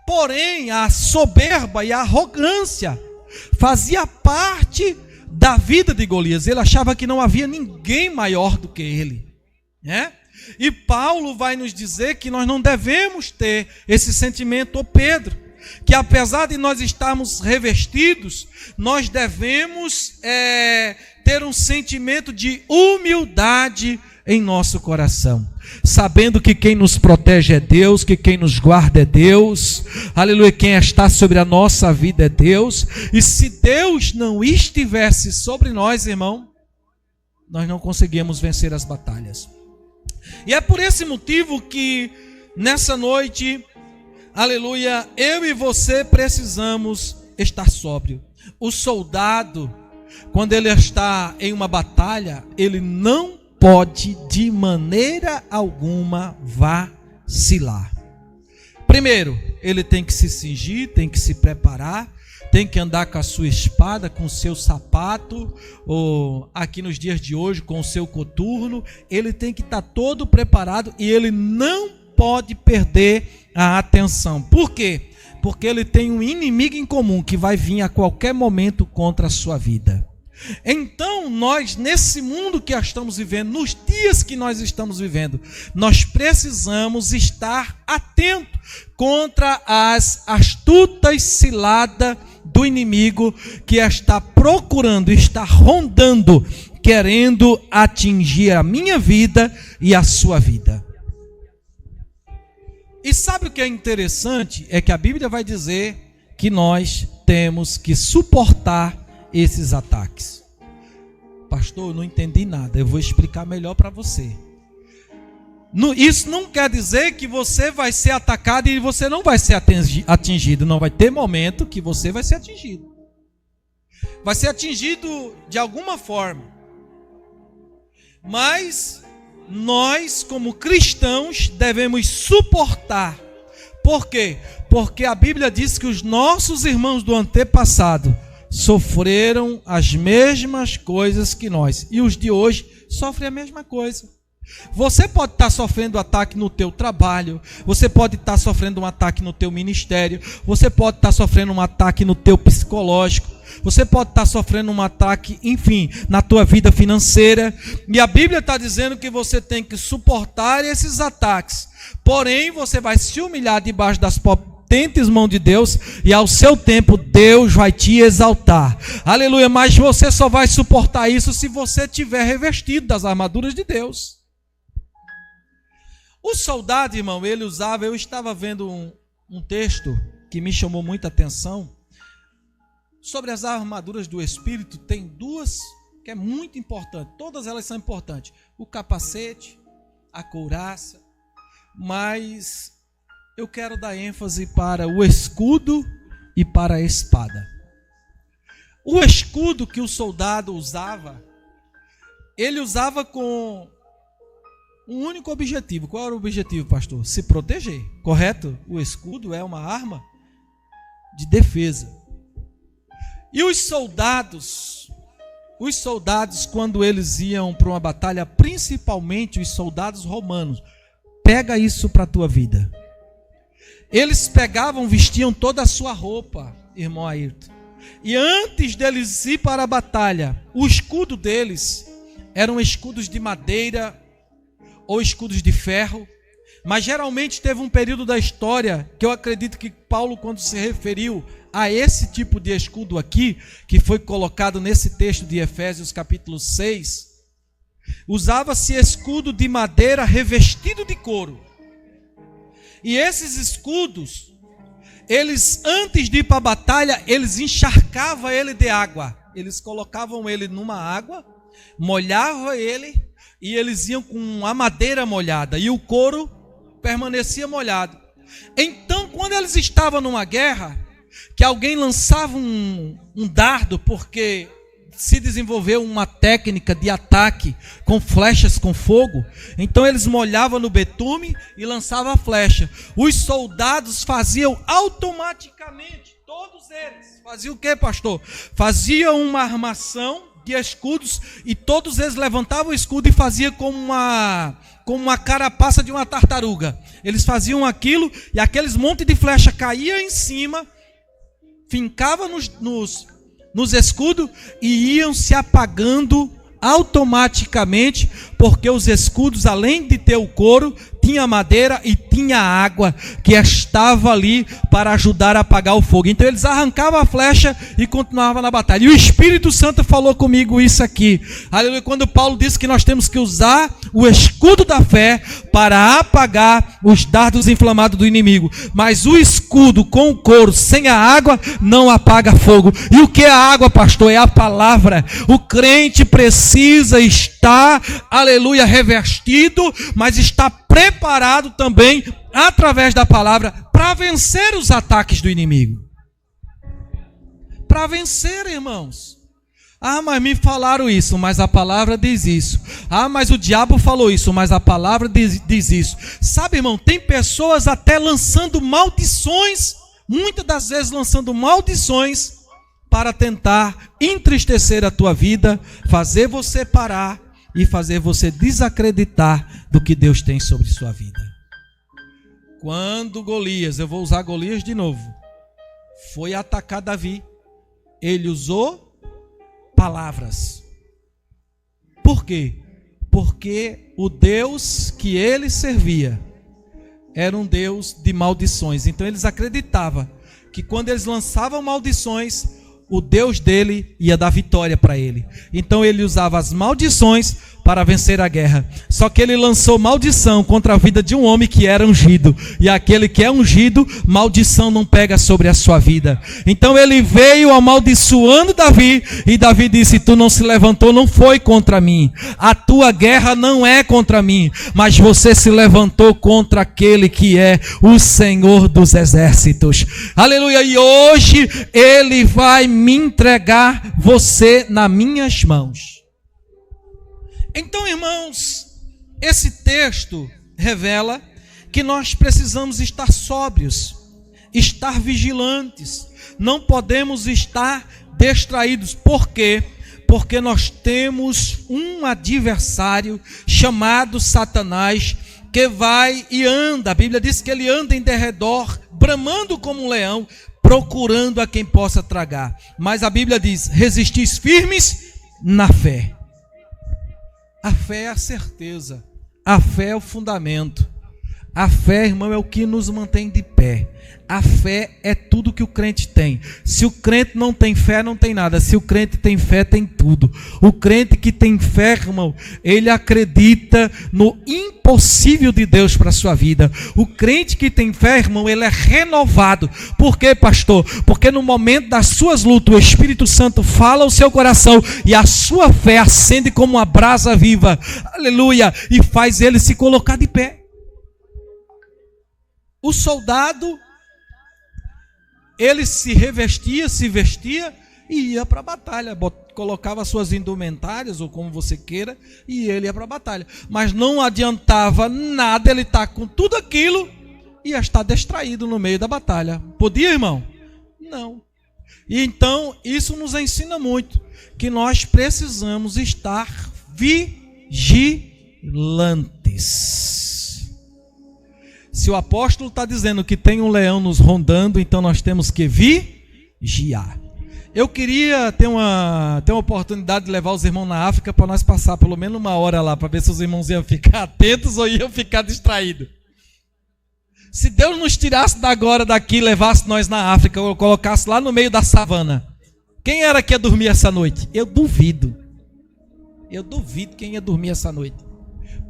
[SPEAKER 4] Porém, a soberba e a arrogância fazia parte da vida de Golias. Ele achava que não havia ninguém maior do que ele, né? E Paulo vai nos dizer que nós não devemos ter esse sentimento, ô Pedro, que apesar de nós estarmos revestidos, nós devemos ter um sentimento de humildade em nosso coração, sabendo que quem nos protege é Deus, que quem nos guarda é Deus, aleluia, quem está sobre a nossa vida é Deus, e se Deus não estivesse sobre nós, irmão, nós não conseguimos vencer as batalhas. E é por esse motivo que nessa noite, aleluia, eu e você precisamos estar sóbrio. O soldado, quando ele está em uma batalha, ele não pode de maneira alguma vacilar. Primeiro, ele tem que se cingir, tem que se preparar, tem que andar com a sua espada, com o seu sapato, ou aqui nos dias de hoje com o seu coturno. Ele tem que estar todo preparado e ele não pode perder a atenção. Por quê? Porque ele tem um inimigo em comum que vai vir a qualquer momento contra a sua vida. Então nós, nesse mundo que estamos vivendo, nos dias que nós estamos vivendo, nós precisamos estar atentos contra as astutas ciladas do inimigo que está procurando, está rondando, querendo atingir a minha vida e a sua vida. E sabe o que é interessante? É que a Bíblia vai dizer que nós temos que suportar esses ataques. Pastor, eu não entendi nada, eu vou explicar melhor para você. Isso não quer dizer que você vai ser atacado e você não vai ser atingido. Não, vai ter momento que você vai ser atingido. Vai ser atingido de alguma forma. Mas nós, como cristãos, devemos suportar. Por quê? Porque a Bíblia diz que os nossos irmãos do antepassado sofreram as mesmas coisas que nós. E os de hoje sofrem a mesma coisa. Você pode estar sofrendo ataque no teu trabalho, você pode estar sofrendo um ataque no teu ministério, você pode estar sofrendo um ataque no teu psicológico, você pode estar sofrendo um ataque, enfim, na tua vida financeira. E a Bíblia está dizendo que você tem que suportar esses ataques. Porém, você vai se humilhar debaixo das potentes mãos de Deus, e ao seu tempo Deus vai te exaltar. Aleluia, mas você só vai suportar isso se você tiver revestido das armaduras de Deus. O soldado, irmão, ele usava, eu estava vendo um texto que me chamou muita atenção, sobre as armaduras do Espírito. Tem duas que é muito importante, todas elas são importantes, o capacete, a couraça, mas eu quero dar ênfase para o escudo e para a espada. O escudo que o soldado usava, ele usava com um único objetivo. Qual era o objetivo, pastor? Se proteger, correto? O escudo é uma arma de defesa. E os soldados, quando eles iam para uma batalha, principalmente os soldados romanos, pega isso para a tua vida. Eles pegavam, vestiam toda a sua roupa, irmão Ayrton. E antes deles ir para a batalha, o escudo deles eram escudos de madeira ou escudos de ferro. Mas geralmente teve um período da história que eu acredito que Paulo, quando se referiu a esse tipo de escudo aqui, que foi colocado nesse texto de Efésios capítulo 6, usava-se escudo de madeira revestido de couro. E esses escudos, eles antes de ir para a batalha, eles encharcavam ele de água. Eles colocavam ele numa água, molhavam ele e eles iam com a madeira molhada e o couro permanecia molhado. Então, quando eles estavam numa guerra, que alguém lançava um dardo, porque se desenvolveu uma técnica de ataque com flechas com fogo, então eles molhavam no betume e lançavam a flecha. Os soldados faziam automaticamente, todos eles, faziam o que, pastor? Faziam uma armação de escudos e todos eles levantavam o escudo e faziam como uma carapaça de uma tartaruga. Eles faziam aquilo e aqueles montes de flecha caíam em cima, fincavam nos escudos e iam se apagando automaticamente, porque os escudos, além de ter o couro, tinha madeira e tinha água que estava ali para ajudar a apagar o fogo. Então eles arrancavam a flecha e continuavam na batalha. E o Espírito Santo falou comigo isso aqui. Aleluia. Quando Paulo disse que nós temos que usar o escudo da fé para apagar os dardos inflamados do inimigo. Mas o escudo com o couro, sem a água, não apaga fogo. E o que é a água, pastor? É a palavra. O crente precisa estar, aleluia, revestido, mas está preparado também, através da palavra, para vencer os ataques do inimigo. Para vencer, irmãos. Ah, mas me falaram isso, mas a palavra diz isso. Ah, mas o diabo falou isso, mas a palavra diz isso. Sabe, irmão, tem pessoas até lançando maldições, muitas das vezes lançando maldições, para tentar entristecer a tua vida, fazer você parar e fazer você desacreditar do que Deus tem sobre sua vida. Quando Golias, eu vou usar Golias de novo, foi atacar Davi, ele usou palavras. Por quê? Porque o Deus que ele servia era um Deus de maldições. Então eles acreditavam que quando eles lançavam maldições, o Deus dele ia dar vitória para ele. Então ele usava as maldições para vencer a guerra. Só que ele lançou maldição contra a vida de um homem que era ungido. E aquele que é ungido, maldição não pega sobre a sua vida. Então ele veio amaldiçoando Davi. E Davi disse: tu não se levantou, não foi contra mim. A tua guerra não é contra mim. Mas você se levantou contra aquele que é o Senhor dos exércitos. Aleluia. E hoje ele vai me entregar você nas minhas mãos. Então, irmãos, esse texto revela que nós precisamos estar sóbrios, estar vigilantes. Não podemos estar distraídos. Por quê? Porque nós temos um adversário chamado Satanás, que vai e anda. A Bíblia diz que ele anda em derredor, bramando como um leão, procurando a quem possa tragar. Mas a Bíblia diz: resistis firmes na fé. A fé é a certeza, a fé é o fundamento. A fé, irmão, é o que nos mantém de pé. A fé é tudo que o crente tem. Se o crente não tem fé, não tem nada. Se o crente tem fé, tem tudo. O crente que tem fé, irmão, ele acredita no impossível de Deus para a sua vida. O crente que tem fé, irmão, ele é renovado. Por quê, pastor? Porque no momento das suas lutas, o Espírito Santo fala ao seu coração e a sua fé acende como uma brasa viva. Aleluia! E faz ele se colocar de pé. O soldado, ele se revestia, se vestia e ia para a batalha. Colocava suas indumentárias, ou como você queira, e ele ia para a batalha. Mas não adiantava nada ele estar com tudo aquilo e ia estar distraído no meio da batalha. Podia, irmão? Não. E então, isso nos ensina muito, que nós precisamos estar vigilantes. Se o apóstolo está dizendo que tem um leão nos rondando, então nós temos que vigiar. Eu queria ter uma oportunidade de levar os irmãos na África para nós passar pelo menos uma hora lá, para ver se os irmãos iam ficar atentos ou iam ficar distraídos. Se Deus nos tirasse agora daqui, levasse nós na África, ou colocasse lá no meio da savana, quem era que ia dormir essa noite? Eu duvido. Eu duvido quem ia dormir essa noite.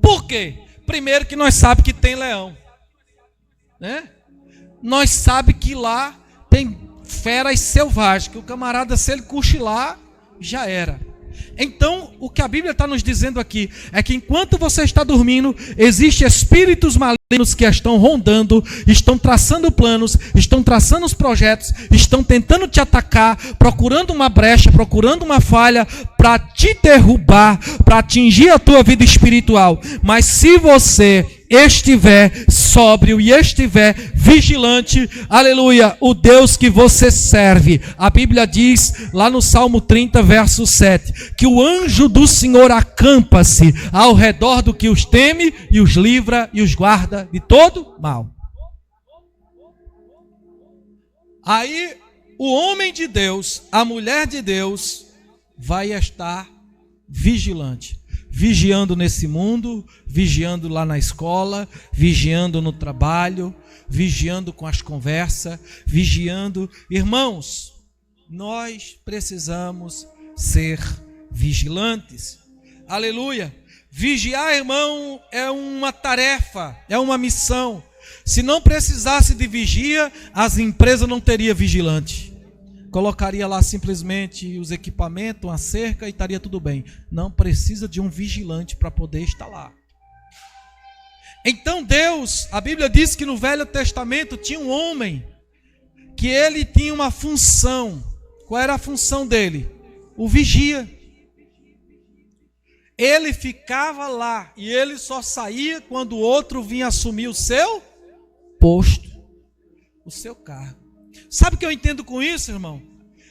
[SPEAKER 4] Por quê? Primeiro que nós sabemos que tem leão. Né? Nós sabemos que lá tem feras selvagens, que o camarada, se ele cochilar, já era. Então, o que a Bíblia está nos dizendo aqui é que enquanto você está dormindo, existem espíritos malignos que estão rondando, estão traçando planos, estão traçando os projetos, estão tentando te atacar, procurando uma brecha, procurando uma falha para te derrubar, para atingir a tua vida espiritual. Mas se você estiver sóbrio e estiver vigilante, aleluia, o Deus que você serve, a Bíblia diz lá no Salmo 30, verso 7, que o anjo do Senhor acampa-se ao redor do que os teme e os livra e os guarda de todo mal. Aí o homem de Deus, a mulher de Deus, vai estar vigilante. Vigiando nesse mundo, vigiando lá na escola, vigiando no trabalho, vigiando com as conversas, vigiando. Irmãos, nós precisamos ser vigilantes. Aleluia. Vigiar, irmão, é uma tarefa, é uma missão. Se não precisasse de vigia, as empresas não teriam vigilante. Colocaria lá simplesmente os equipamentos, uma cerca e estaria tudo bem. Não precisa de um vigilante para poder estar lá. Então Deus, a Bíblia diz que no Velho Testamento tinha um homem que ele tinha uma função. Qual era a função dele? O vigia. Ele ficava lá e ele só saía quando o outro vinha assumir o seu posto, o seu cargo. Sabe o que eu entendo com isso, irmão?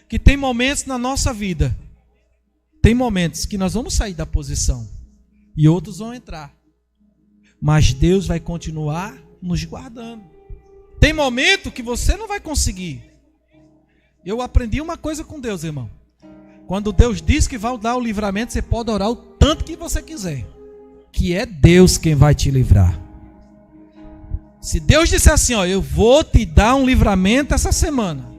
[SPEAKER 4] Que tem momentos na nossa vida, tem momentos que nós vamos sair da posição e outros vão entrar, mas Deus vai continuar nos guardando. Tem momento que você não vai conseguir. Eu aprendi uma coisa com Deus, irmão. Quando Deus diz que vai dar o livramento, você pode orar o tanto que você quiser, que é Deus quem vai te livrar. Se Deus disser assim, ó, eu vou te dar um livramento essa semana,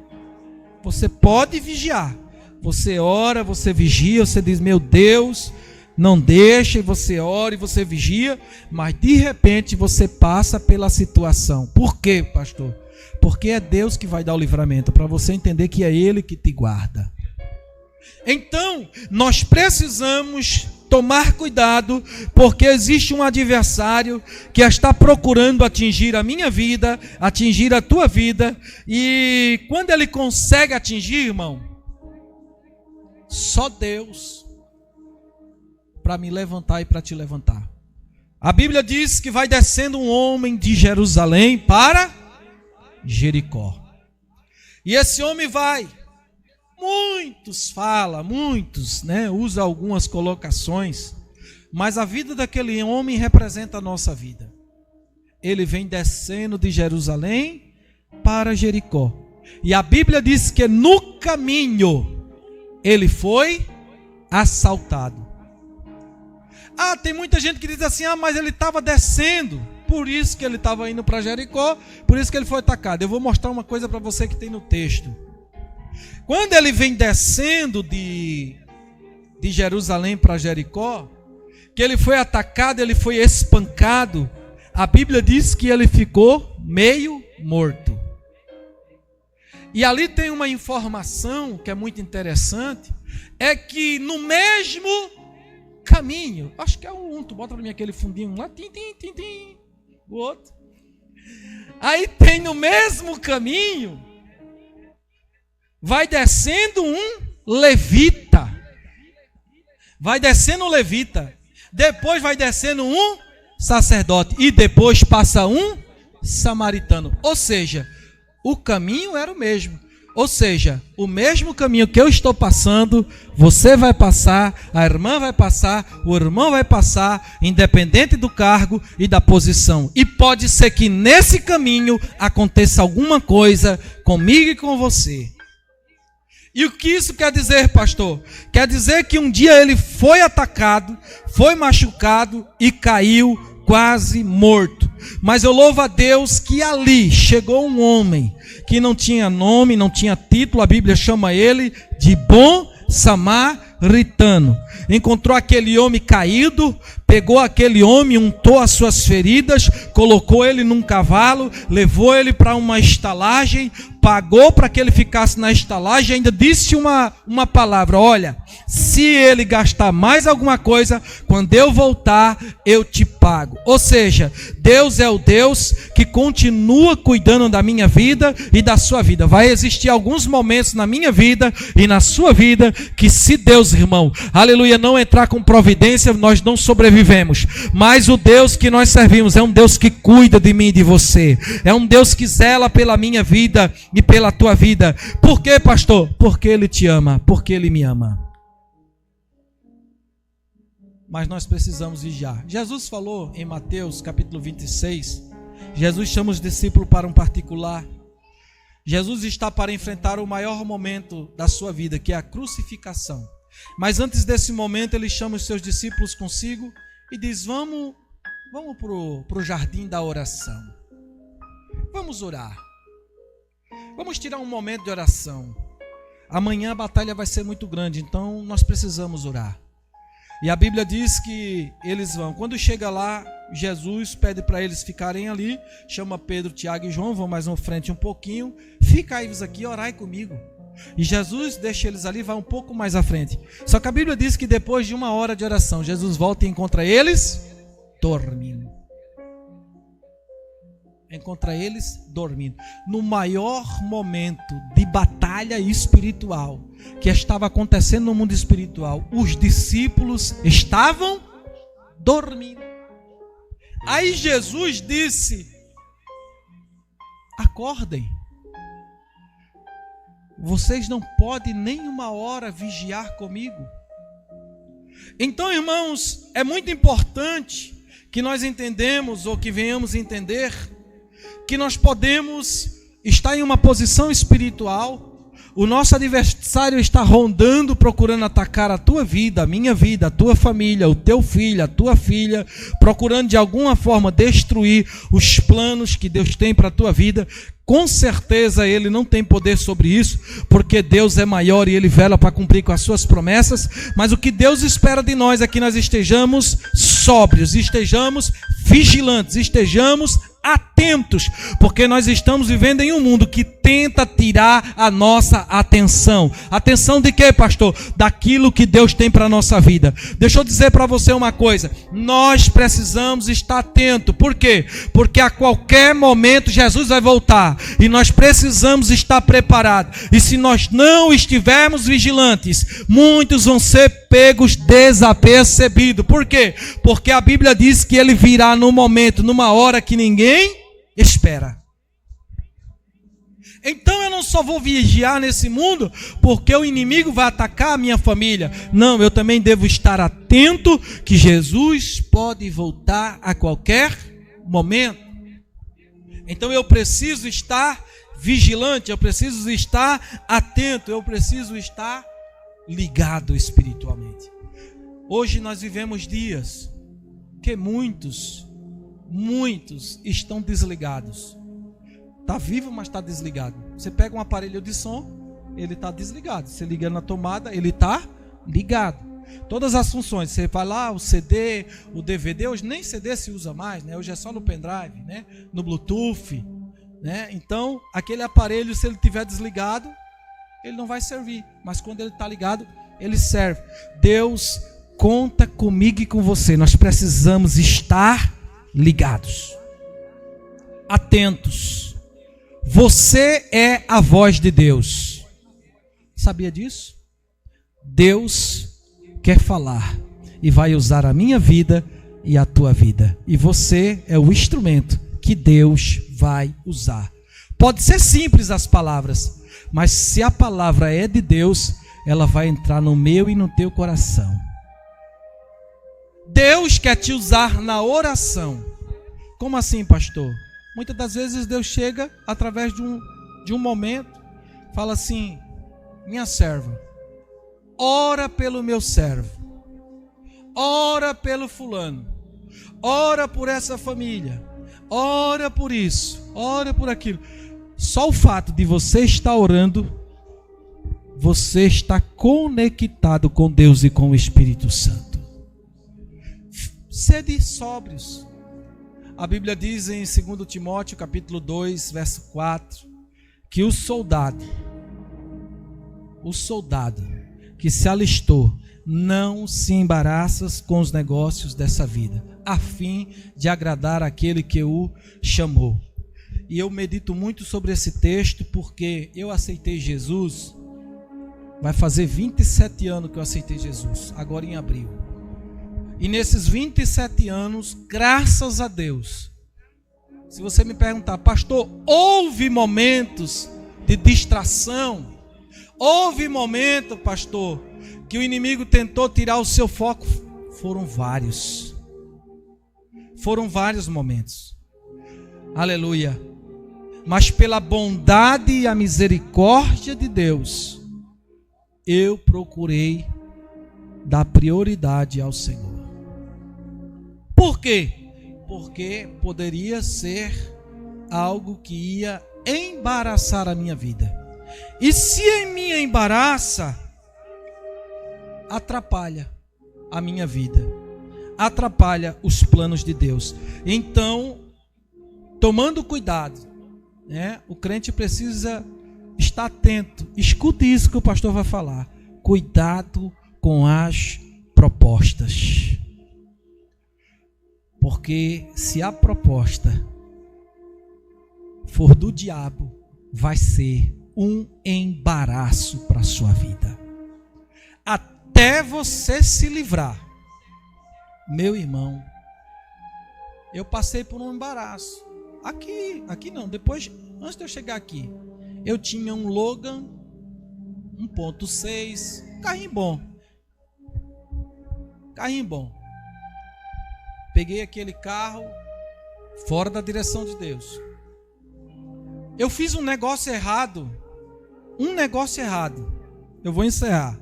[SPEAKER 4] você pode vigiar. Você ora, você vigia, você diz, meu Deus, não deixa, e você ora e você vigia, mas de repente você passa pela situação. Por quê, pastor? Porque é Deus que vai dar o livramento, para você entender que é Ele que te guarda. Então, nós precisamos tomar cuidado, porque existe um adversário que está procurando atingir a minha vida, atingir a tua vida, e quando ele consegue atingir, irmão, só Deus para me levantar e para te levantar. A Bíblia diz que vai descendo um homem de Jerusalém para Jericó, e esse homem vai, Muitos falam, muitos, né, usam algumas colocações, mas a vida daquele homem representa a nossa vida. Ele vem descendo de Jerusalém para Jericó. E a Bíblia diz que no caminho ele foi assaltado. Ah, tem muita gente que diz assim, mas ele estava descendo, por isso que ele estava indo para Jericó, por isso que ele foi atacado. Eu vou mostrar uma coisa para você que tem no texto. Quando ele vem descendo de Jerusalém para Jericó, que ele foi atacado, ele foi espancado, a Bíblia diz que ele ficou meio morto. E ali tem uma informação que é muito interessante, é que no mesmo caminho, acho que é um, tu bota para mim aquele fundinho lá, tim, o outro. Aí tem no mesmo caminho, vai descendo um levita. Vai descendo um levita. Depois vai descendo um sacerdote. E depois passa um samaritano. Ou seja, o caminho era o mesmo. Ou seja, o mesmo caminho que eu estou passando, você vai passar, a irmã vai passar, o irmão vai passar, independente do cargo e da posição. E pode ser que nesse caminho aconteça alguma coisa comigo e com você. E o que isso quer dizer, pastor? Quer dizer que um dia ele foi atacado, foi machucado e caiu quase morto. Mas eu louvo a Deus que ali chegou um homem que não tinha nome, não tinha título, a Bíblia chama ele de bom samaritano. Encontrou aquele homem caído, pegou aquele homem, untou as suas feridas, colocou ele num cavalo, levou ele para uma estalagem, pagou para que ele ficasse na estalagem, ainda disse uma palavra: olha, se ele gastar mais alguma coisa, quando eu voltar, eu te pago. Ou seja, Deus é o Deus que continua cuidando da minha vida e da sua vida. Vai existir alguns momentos na minha vida e na sua vida que, se Deus, irmão, aleluia, não entrar com providência, nós não sobrevivemos. Mas o Deus que nós servimos é um Deus que cuida de mim e de você. É um Deus que zela pela minha vida e pela tua vida. Por quê, pastor? Porque Ele te ama, porque Ele me ama. Mas nós precisamos vigiar. Jesus falou em Mateus capítulo 26, Jesus chama os discípulos para um particular. Jesus está para enfrentar o maior momento da sua vida, que é a crucificação. Mas antes desse momento, ele chama os seus discípulos consigo e diz: vamos para o jardim da oração. Vamos orar. Vamos tirar um momento de oração. Amanhã a batalha vai ser muito grande, então nós precisamos orar. E a Bíblia diz que eles vão. Quando chega lá, Jesus pede para eles ficarem ali, chama Pedro, Tiago e João, vão mais na frente um pouquinho, fica aí aqui, orai comigo. E Jesus deixa eles ali, vai um pouco mais à frente. Só que a Bíblia diz que depois de 1 hora de oração, Jesus volta e encontra eles dormindo. Encontra eles dormindo. No maior momento de batalha espiritual que estava acontecendo no mundo espiritual, os discípulos estavam dormindo. Aí Jesus disse: acordem. Vocês não podem nem 1 hora vigiar comigo. Então, irmãos, é muito importante que nós entendemos, ou que venhamos entender, que nós podemos estar em uma posição espiritual. O nosso adversário está rondando, procurando atacar a tua vida, a minha vida, a tua família, o teu filho, a tua filha, procurando de alguma forma destruir os planos que Deus tem para a tua vida. Com certeza ele não tem poder sobre isso, porque Deus é maior e Ele vela para cumprir com as suas promessas. Mas o que Deus espera de nós é que nós estejamos sóbrios, estejamos vigilantes, estejamos atentos, porque nós estamos vivendo em um mundo que tenta tirar a nossa atenção. Atenção de quê, pastor? Daquilo que Deus tem para a nossa vida. Deixa eu dizer para você uma coisa: nós precisamos estar atentos. Por quê? Porque a qualquer momento Jesus vai voltar e nós precisamos estar preparados. E se nós não estivermos vigilantes, muitos vão ser pegos desapercebidos. Por quê? Porque a Bíblia diz que Ele virá num momento, numa hora que ninguém espera. Então eu não só vou vigiar nesse mundo porque o inimigo vai atacar a minha família. Não, eu também devo estar atento que Jesus pode voltar a qualquer momento. Então eu preciso estar vigilante, eu preciso estar atento, eu preciso estar ligado espiritualmente. Hoje nós vivemos dias que muitos estão desligados. Está vivo, mas está desligado. Você pega um aparelho de som, ele está desligado. Você liga na tomada, ele está ligado. Todas as funções, você vai lá, o CD, o DVD, hoje nem CD se usa mais, né? Hoje é só no pendrive, né? No Bluetooth, né? Então, aquele aparelho, se ele estiver desligado, ele não vai servir. Mas quando ele está ligado, ele serve. Deus conta comigo e com você. Nós precisamos estar ligados, atentos. Você é a voz de Deus. Sabia disso? Deus quer falar e vai usar a minha vida e a tua vida. E você é o instrumento que Deus vai usar. Pode ser simples as palavras, mas se a palavra é de Deus, ela vai entrar no meu e no teu coração. Deus quer te usar na oração. Como assim, pastor? Muitas das vezes Deus chega através de um momento, fala assim: minha serva, ora pelo meu servo, ora pelo fulano, ora por essa família, ora por isso, ora por aquilo. Só o fato de você estar orando, você está conectado com Deus e com o Espírito Santo. Sede sóbrios. A Bíblia diz em 2 Timóteo capítulo 2, verso 4, que o soldado que se alistou não se embaraça com os negócios dessa vida, a fim de agradar aquele que o chamou. E eu medito muito sobre esse texto porque eu aceitei Jesus, vai fazer 27 anos que eu aceitei Jesus, agora em abril. E nesses 27 anos, graças a Deus, se você me perguntar, pastor, houve momentos de distração? Houve momento, pastor, que o inimigo tentou tirar o seu foco? Foram vários. Foram vários momentos. Aleluia. Mas pela bondade e a misericórdia de Deus, eu procurei dar prioridade ao Senhor. Por quê? Porque poderia ser algo que ia embaraçar a minha vida. E se me embaraça, atrapalha a minha vida, atrapalha os planos de Deus. Então, tomando cuidado, né? O crente precisa estar atento. Escute isso que o pastor vai falar. Cuidado com as propostas. Porque se a proposta for do diabo, vai ser um embaraço para a sua vida. Até você se livrar. Meu irmão, eu passei por um embaraço. Aqui não, depois, antes de eu chegar aqui, eu tinha um Logan 1.6, carrinho bom. Peguei aquele carro fora da direção de Deus. Eu fiz um negócio errado. Eu vou encerrar.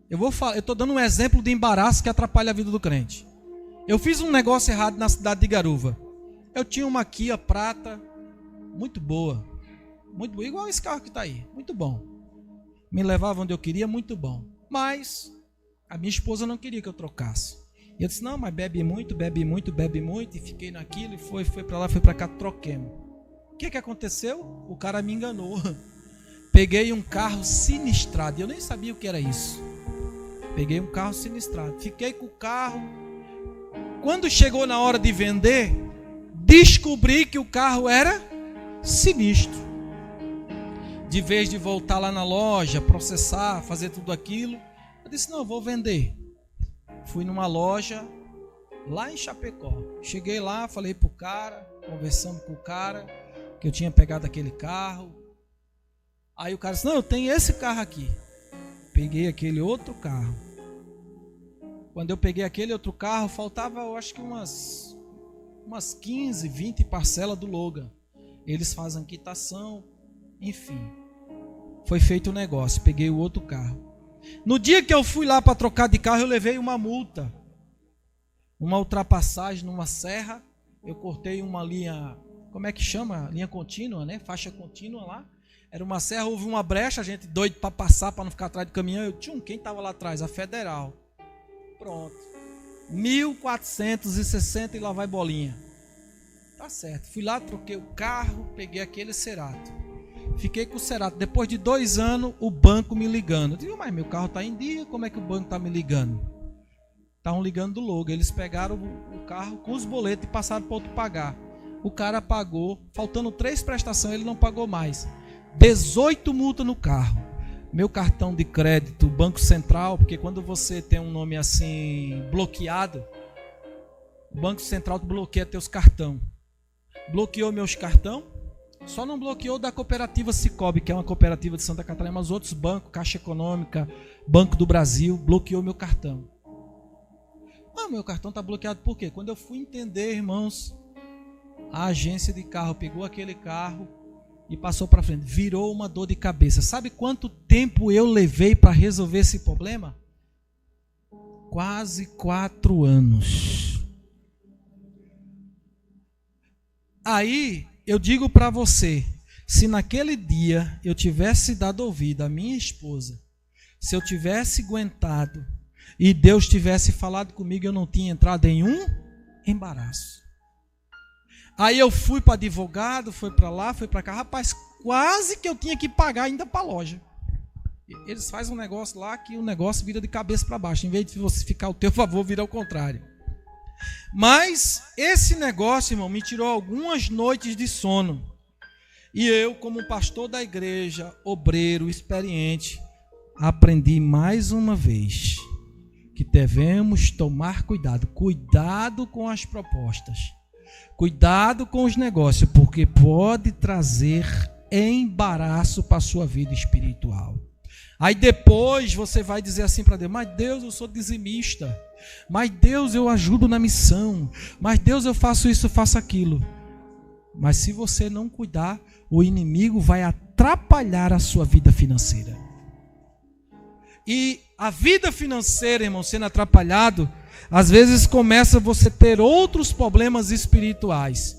[SPEAKER 4] Eu estou dando um exemplo de embaraço que atrapalha a vida do crente. Eu fiz um negócio errado na cidade de Garuva. Eu tinha uma Kia prata, muito boa, igual esse carro que está aí, muito bom. Me levava onde eu queria, muito bom. Mas a minha esposa não queria que eu trocasse. E eu disse, não, mas bebe muito, e fiquei naquilo, e foi para lá, foi para cá, troquemos. O que aconteceu? O cara me enganou. Peguei um carro sinistrado, e eu nem sabia o que era isso. Peguei um carro sinistrado, fiquei com o carro. Quando chegou na hora de vender, descobri que o carro era sinistro. De vez de voltar lá na loja, processar, fazer tudo aquilo, eu disse, não, eu vou vender. Fui numa loja lá em Chapecó. Cheguei lá, falei pro cara, conversando com o cara, que eu tinha pegado aquele carro. Aí o cara disse, não, eu tenho esse carro aqui. Peguei aquele outro carro. Quando eu peguei aquele outro carro, faltava, eu acho que umas 15, 20 parcelas do Logan. Eles fazem quitação, enfim. Foi feito o negócio, peguei o outro carro. No dia que eu fui lá para trocar de carro, eu levei uma multa. Uma ultrapassagem numa serra. Eu cortei uma linha, como é que chama? Linha contínua, né? Faixa contínua lá. Era uma serra, houve uma brecha, a gente doido para passar, para não ficar atrás do caminhão. Quem estava lá atrás? A Federal. Pronto. 1.460 e lá vai bolinha. Tá certo. Fui lá, troquei o carro, peguei aquele Cerato. Fiquei com o Cerato. Depois de 2 anos, o banco me ligando. Eu digo, mas meu carro está em dia, como é que o banco está me ligando? Estavam ligando do Logo. Eles pegaram o carro com os boletos e passaram para outro pagar. O cara pagou, faltando 3 prestações, ele não pagou mais. 18 multas no carro. Meu cartão de crédito, Banco Central, porque quando você tem um nome assim bloqueado, o Banco Central bloqueia teus cartão. Bloqueou meus cartão, só não bloqueou da cooperativa Cicobi, que é uma cooperativa de Santa Catarina, mas outros bancos, Caixa Econômica, Banco do Brasil, bloqueou meu cartão. Ah, meu cartão está bloqueado por quê? Quando eu fui entender, irmãos, a agência de carro pegou aquele carro e passou para frente, virou uma dor de cabeça. Sabe quanto tempo eu levei para resolver esse problema? Quase 4 anos. Aí eu digo para você, se naquele dia eu tivesse dado ouvido à minha esposa, se eu tivesse aguentado e Deus tivesse falado comigo, eu não tinha entrado em um embaraço. Aí eu fui para advogado, fui para lá, fui para cá. Rapaz, quase que eu tinha que pagar ainda para a loja. Eles fazem um negócio lá que o negócio vira de cabeça para baixo. Em vez de você ficar ao teu favor, vira ao contrário. Mas esse negócio, irmão, me tirou algumas noites de sono. E eu, como pastor da igreja, obreiro, experiente, aprendi mais uma vez que devemos tomar cuidado. Cuidado com as propostas. Cuidado com os negócios, porque pode trazer embaraço para a sua vida espiritual. Aí depois você vai dizer assim para Deus, mas Deus, eu sou dizimista. Mas Deus, eu ajudo na missão. Mas Deus, eu faço isso, eu faço aquilo. Mas se você não cuidar, o inimigo vai atrapalhar a sua vida financeira. E a vida financeira, irmão, sendo atrapalhado, às vezes começa você a ter outros problemas espirituais.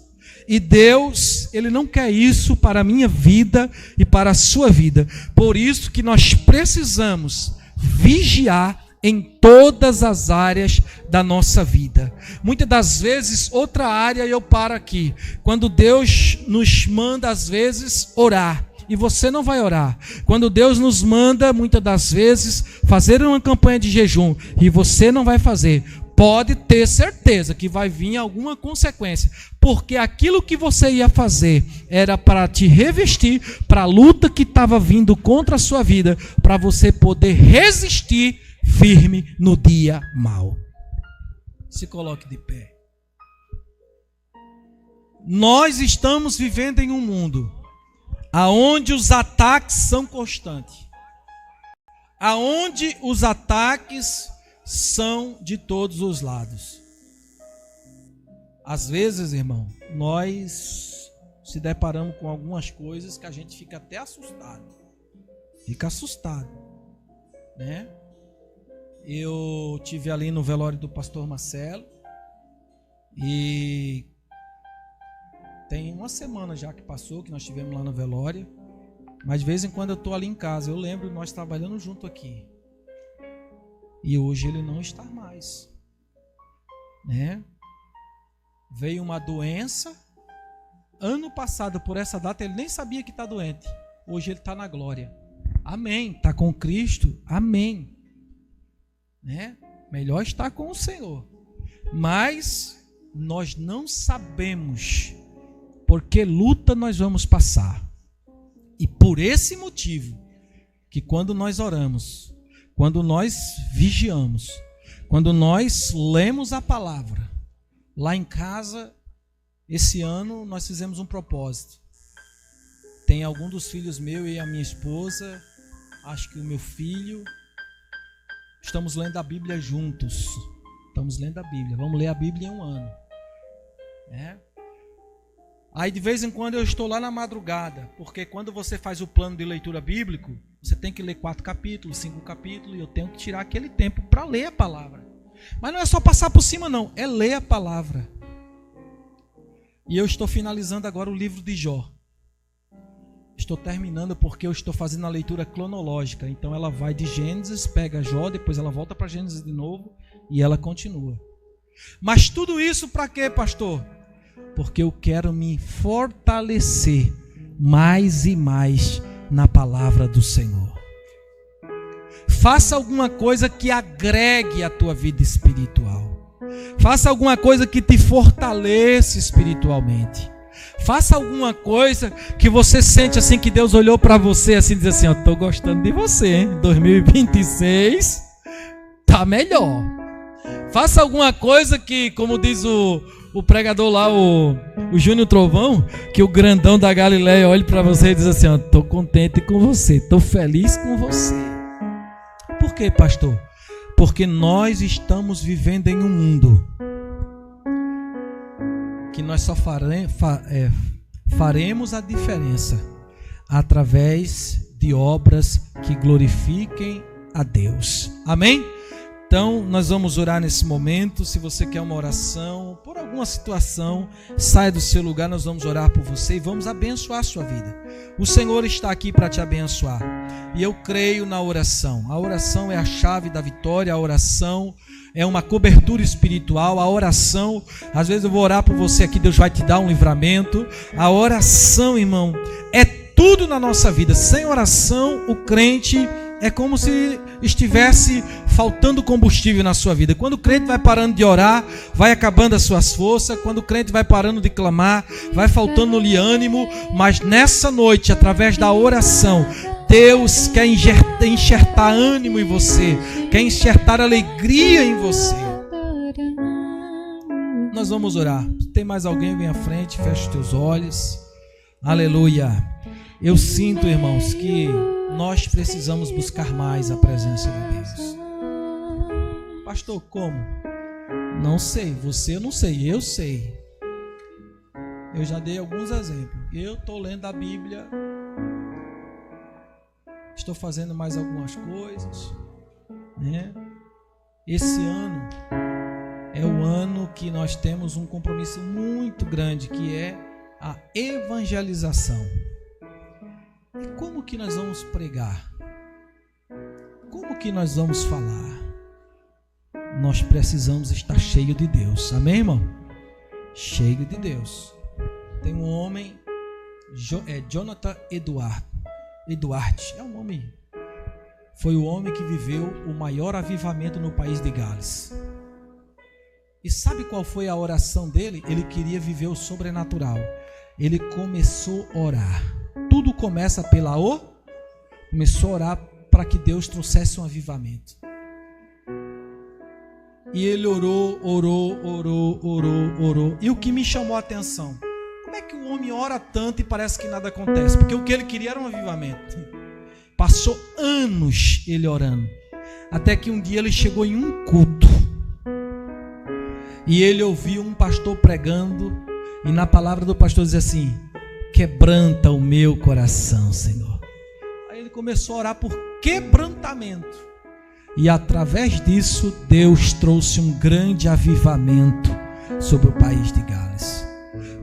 [SPEAKER 4] E Deus, Ele não quer isso para a minha vida e para a sua vida. Por isso que nós precisamos vigiar em todas as áreas da nossa vida. Muitas das vezes, outra área eu paro aqui. Quando Deus nos manda, às vezes, orar. E você não vai orar. Quando Deus nos manda, muitas das vezes, fazer uma campanha de jejum. E você não vai fazer. Pode ter certeza que vai vir alguma consequência, porque aquilo que você ia fazer era para te revestir para a luta que estava vindo contra a sua vida, para você poder resistir firme no dia mau. Se coloque de pé. Nós estamos vivendo em um mundo aonde os ataques são constantes, aonde os ataques são de todos os lados. Às vezes, irmão, nós se deparamos com algumas coisas que a gente fica até assustado. Fica assustado, né? Eu tive ali no velório do pastor Marcelo e tem uma semana já que passou que nós estivemos lá no velório, mas de vez em quando eu estou ali em casa, eu lembro nós trabalhando junto aqui. E hoje ele não está mais, né? Veio uma doença. Ano passado, por essa data, ele nem sabia que está doente. Hoje ele está na glória. Amém. Está com Cristo. Amém. Né? Melhor estar com o Senhor. Mas nós não sabemos por que luta nós vamos passar. E por esse motivo, que quando nós oramos, quando nós vigiamos, quando nós lemos a palavra, lá em casa, esse ano nós fizemos um propósito. tem algum dos filhos meus e a minha esposa, acho que o meu filho, estamos lendo a Bíblia juntos. Estamos lendo a Bíblia. Vamos ler a Bíblia em um ano. Aí de vez em quando eu estou lá na madrugada, porque quando você faz o plano de leitura bíblico, você tem que ler 4 capítulos, 5 capítulos, e eu tenho que tirar aquele tempo para ler a palavra. Mas não é só passar por cima não, é ler a palavra. E eu estou finalizando agora o livro de Jó. Estou terminando porque eu estou fazendo a leitura cronológica. Então ela vai de Gênesis, pega Jó, depois ela volta para Gênesis de novo e ela continua. Mas tudo isso para quê, pastor? Porque eu quero me fortalecer mais e mais na palavra do Senhor. Faça alguma coisa que agregue a tua vida espiritual. Faça alguma coisa que te fortaleça espiritualmente. Faça alguma coisa que você sente assim, que Deus olhou para você assim e diz assim, estou gostando de você, hein? 2026 tá melhor. Faça alguma coisa que, como diz o pregador lá, o Júnior Trovão, que o grandão da Galileia olhe para você e diz assim, estou contente com você, estou feliz com você. Por quê, pastor? Porque nós estamos vivendo em um mundo que nós só faremos a diferença através de obras que glorifiquem a Deus. Amém? Então, nós vamos orar nesse momento. Se você quer uma oração por alguma situação, saia do seu lugar, nós vamos orar por você e vamos abençoar a sua vida. O Senhor está aqui para te abençoar. E eu creio na oração. A oração é a chave da vitória, a oração é uma cobertura espiritual. A oração, às vezes eu vou orar por você aqui, Deus vai te dar um livramento. A oração, irmão, é tudo na nossa vida. Sem oração, o crente é como se estivesse faltando combustível na sua vida. Quando o crente vai parando de orar, vai acabando as suas forças. Quando o crente vai parando de clamar, vai faltando-lhe ânimo. Mas nessa noite, através da oração, Deus quer enxertar ânimo em você, quer enxertar alegria em você. Nós vamos orar. Tem mais alguém? Vem à frente, fecha os teus olhos. Aleluia. Eu sinto, irmãos, que nós precisamos buscar mais a presença de Deus. Pastor, como? Não sei. Você não sei, eu sei. Eu já dei alguns exemplos. Eu estou lendo a Bíblia, estou fazendo mais algumas coisas, né? Esse ano é o ano que nós temos um compromisso muito grande, que é a evangelização. E como que nós vamos pregar? Como que nós vamos falar? Nós precisamos estar cheio de Deus. Amém, irmão? Cheio de Deus. Tem um homem, Jonathan Edwards, é um homem. Foi o homem que viveu o maior avivamento no país de Gales. E sabe qual foi a oração dele? Ele queria viver o sobrenatural. Ele começou a orar. Tudo começa pela começou a orar para que Deus trouxesse um avivamento. E ele orou. E o que me chamou a atenção? Como é que o homem ora tanto e parece que nada acontece? Porque o que ele queria era um avivamento. Passou anos ele orando. Até que um dia ele chegou em um culto. E ele ouviu um pastor pregando. E na palavra do pastor dizia assim: quebranta o meu coração, Senhor. Aí ele começou a orar por quebrantamento. E através disso, Deus trouxe um grande avivamento sobre o país de Gales.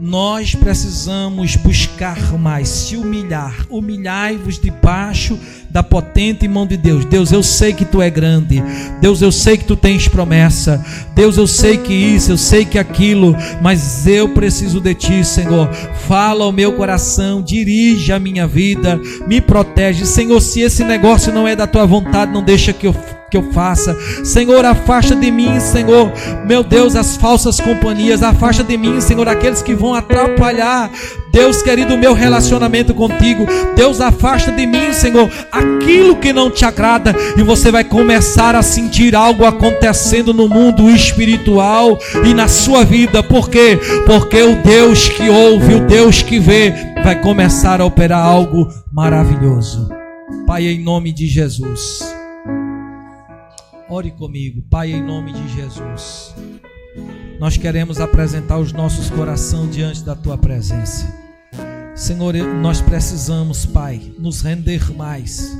[SPEAKER 4] Nós precisamos buscar mais, se humilhar. Humilhai-vos debaixo da potente mão de Deus. Deus, eu sei que tu é grande. Deus, eu sei que tu tens promessa. Deus, eu sei que isso, eu sei que aquilo, mas eu preciso de ti, Senhor. Fala ao meu coração, dirige a minha vida, me protege. Senhor, se esse negócio não é da tua vontade, não deixa que eu que eu faça. Senhor, afasta de mim, Senhor, meu Deus, as falsas companhias. Afasta de mim, Senhor, aqueles que vão atrapalhar, Deus querido, o meu relacionamento contigo. Deus, afasta de mim, Senhor, aquilo que não te agrada. E você vai começar a sentir algo acontecendo no mundo espiritual e na sua vida. Por quê? Porque o Deus que ouve, o Deus que vê, vai começar a operar algo maravilhoso. Pai, em nome de Jesus, ore comigo. Pai, em nome de Jesus, nós queremos apresentar os nossos corações diante da Tua presença. Senhor, nós precisamos, Pai, nos render mais.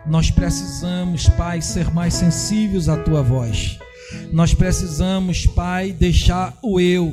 [SPEAKER 4] Nós precisamos, Pai, ser mais sensíveis à Tua voz. Nós precisamos, Pai, deixar o eu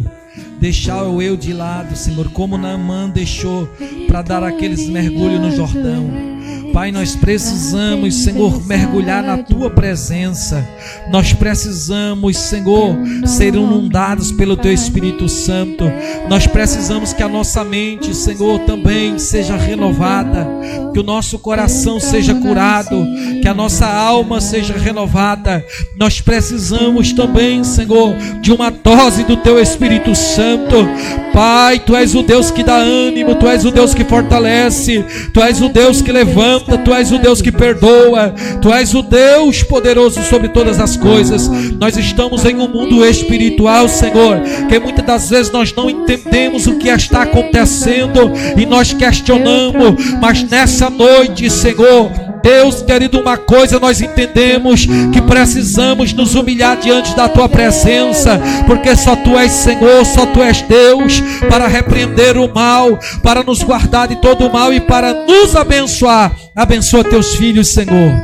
[SPEAKER 4] de lado, Senhor, como Naamã deixou para dar aqueles mergulhos no Jordão. Pai, nós precisamos, Senhor, mergulhar na Tua presença. Nós precisamos, Senhor, ser inundados pelo Teu Espírito Santo. Nós precisamos que a nossa mente, Senhor, também seja renovada, que o nosso coração seja curado, que a nossa alma seja renovada. Nós precisamos também, Senhor, de uma dose do Teu Espírito Santo. Pai, Tu és o Deus que dá ânimo, Tu és o Deus que fortalece, Tu és o Deus que levanta, Tu és o Deus que perdoa, Tu és o Deus poderoso sobre todas as coisas. Nós estamos em um mundo espiritual, Senhor, que muitas das vezes nós não entendemos o que está acontecendo e nós questionamos, mas nessa noite, Senhor, Deus querido, uma coisa nós entendemos, que precisamos nos humilhar diante da Tua presença, porque só Tu és Senhor, só Tu és Deus, para repreender o mal, para nos guardar de todo o mal e para nos abençoar. Abençoa Teus filhos, Senhor.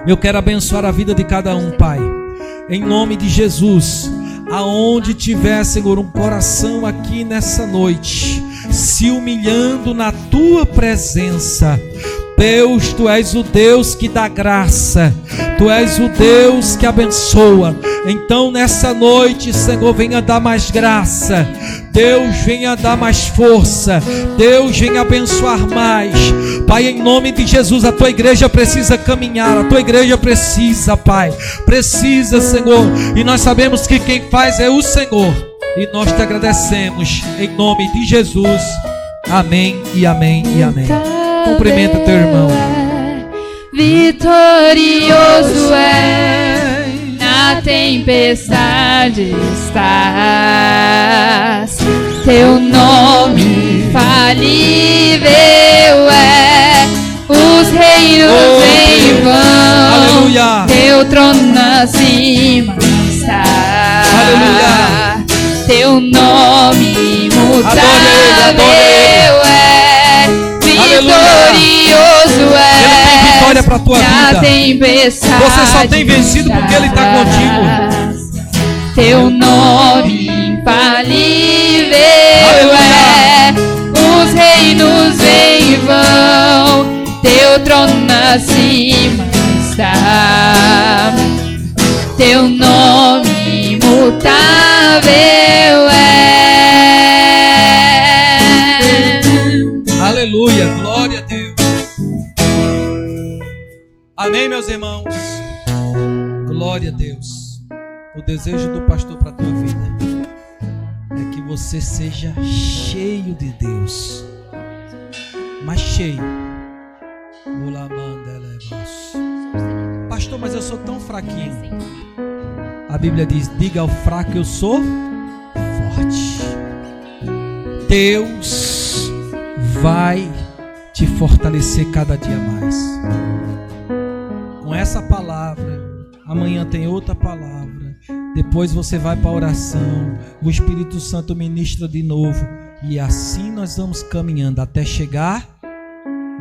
[SPEAKER 4] Eu quero abençoar a vida de cada um, Pai, em nome de Jesus. Aonde tiver, Senhor, um coração aqui nessa noite, se humilhando na Tua presença, Deus, Tu és o Deus que dá graça, Tu és o Deus que abençoa. Então nessa noite, Senhor, venha dar mais graça, Deus, venha dar mais força, Deus, venha abençoar mais. Pai, em nome de Jesus, a Tua igreja precisa caminhar, a Tua igreja precisa, Pai, precisa, Senhor, e nós sabemos que quem faz é o Senhor, e nós Te agradecemos, em nome de Jesus. Amém e amém e amém. Cumprimenta teu irmão.
[SPEAKER 2] Vitorioso é, na tempestade estás. Teu nome infalível é, os reinos em vão.
[SPEAKER 4] Aleluia.
[SPEAKER 2] Teu trono acima está.
[SPEAKER 4] Aleluia.
[SPEAKER 2] Teu nome imutável é. Vitorioso é.
[SPEAKER 4] Ele tem vitória para a tua vida.
[SPEAKER 2] Você
[SPEAKER 4] só tem vencido porque Ele está contigo.
[SPEAKER 2] Teu nome infalível é, os reinos em vão. Teu trono acima está. Teu nome imutável é.
[SPEAKER 4] Aleluia, glória a Deus. Amém, meus irmãos. Glória a Deus. O desejo do pastor para a tua vida é que você seja cheio de Deus, mas cheio. Pastor, mas eu sou tão fraquinho. A Bíblia diz: diga ao fraco, eu sou forte. Deus vai te fortalecer cada dia mais. Com essa palavra, amanhã tem outra palavra, depois você vai para a oração, o Espírito Santo ministra de novo, e assim nós vamos caminhando até chegar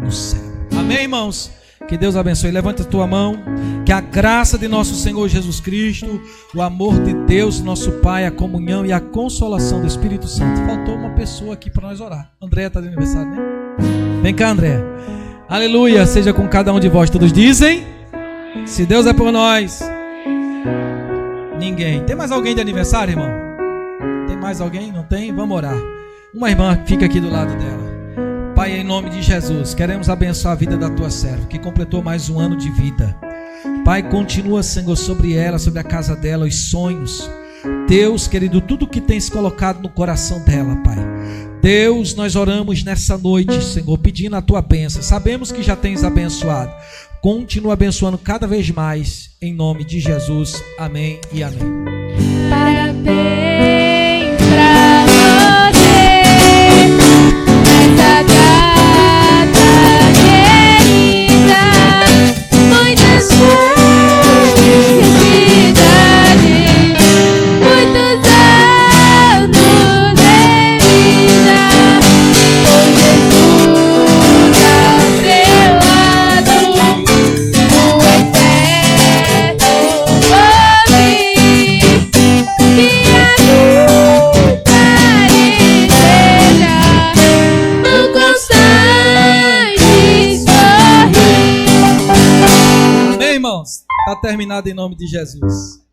[SPEAKER 4] no céu. Amém, irmãos? Que Deus abençoe. Levanta a tua mão. Que a graça de nosso Senhor Jesus Cristo, o amor de Deus, nosso Pai, a comunhão e a consolação do Espírito Santo. Faltou uma pessoa aqui para nós orar. André está de aniversário, né? Vem cá, André. Aleluia. Seja com cada um de vós. Todos dizem: se Deus é por nós, ninguém. Tem mais alguém de aniversário, irmão? Tem mais alguém? Não tem? Vamos orar. Uma irmã fica aqui do lado dela. Pai, em nome de Jesus, queremos abençoar a vida da tua serva, que completou mais um ano de vida. Pai, continua, Senhor, sobre ela, sobre a casa dela, os sonhos. Deus, querido, tudo que tens colocado no coração dela, Pai. Deus, nós oramos nessa noite, Senhor, pedindo a tua bênção. Sabemos que já tens abençoado. Continua abençoando cada vez mais, em nome de Jesus. Amém e amém.
[SPEAKER 2] Parabéns pra você nessa data querida. Muitas felicidades, muitos anos de vida. Com Jesus ao seu lado, o eterno feliz. Que a luta esteja no constante sorrir.
[SPEAKER 4] Amém, irmãos? Está terminado em nome de Jesus.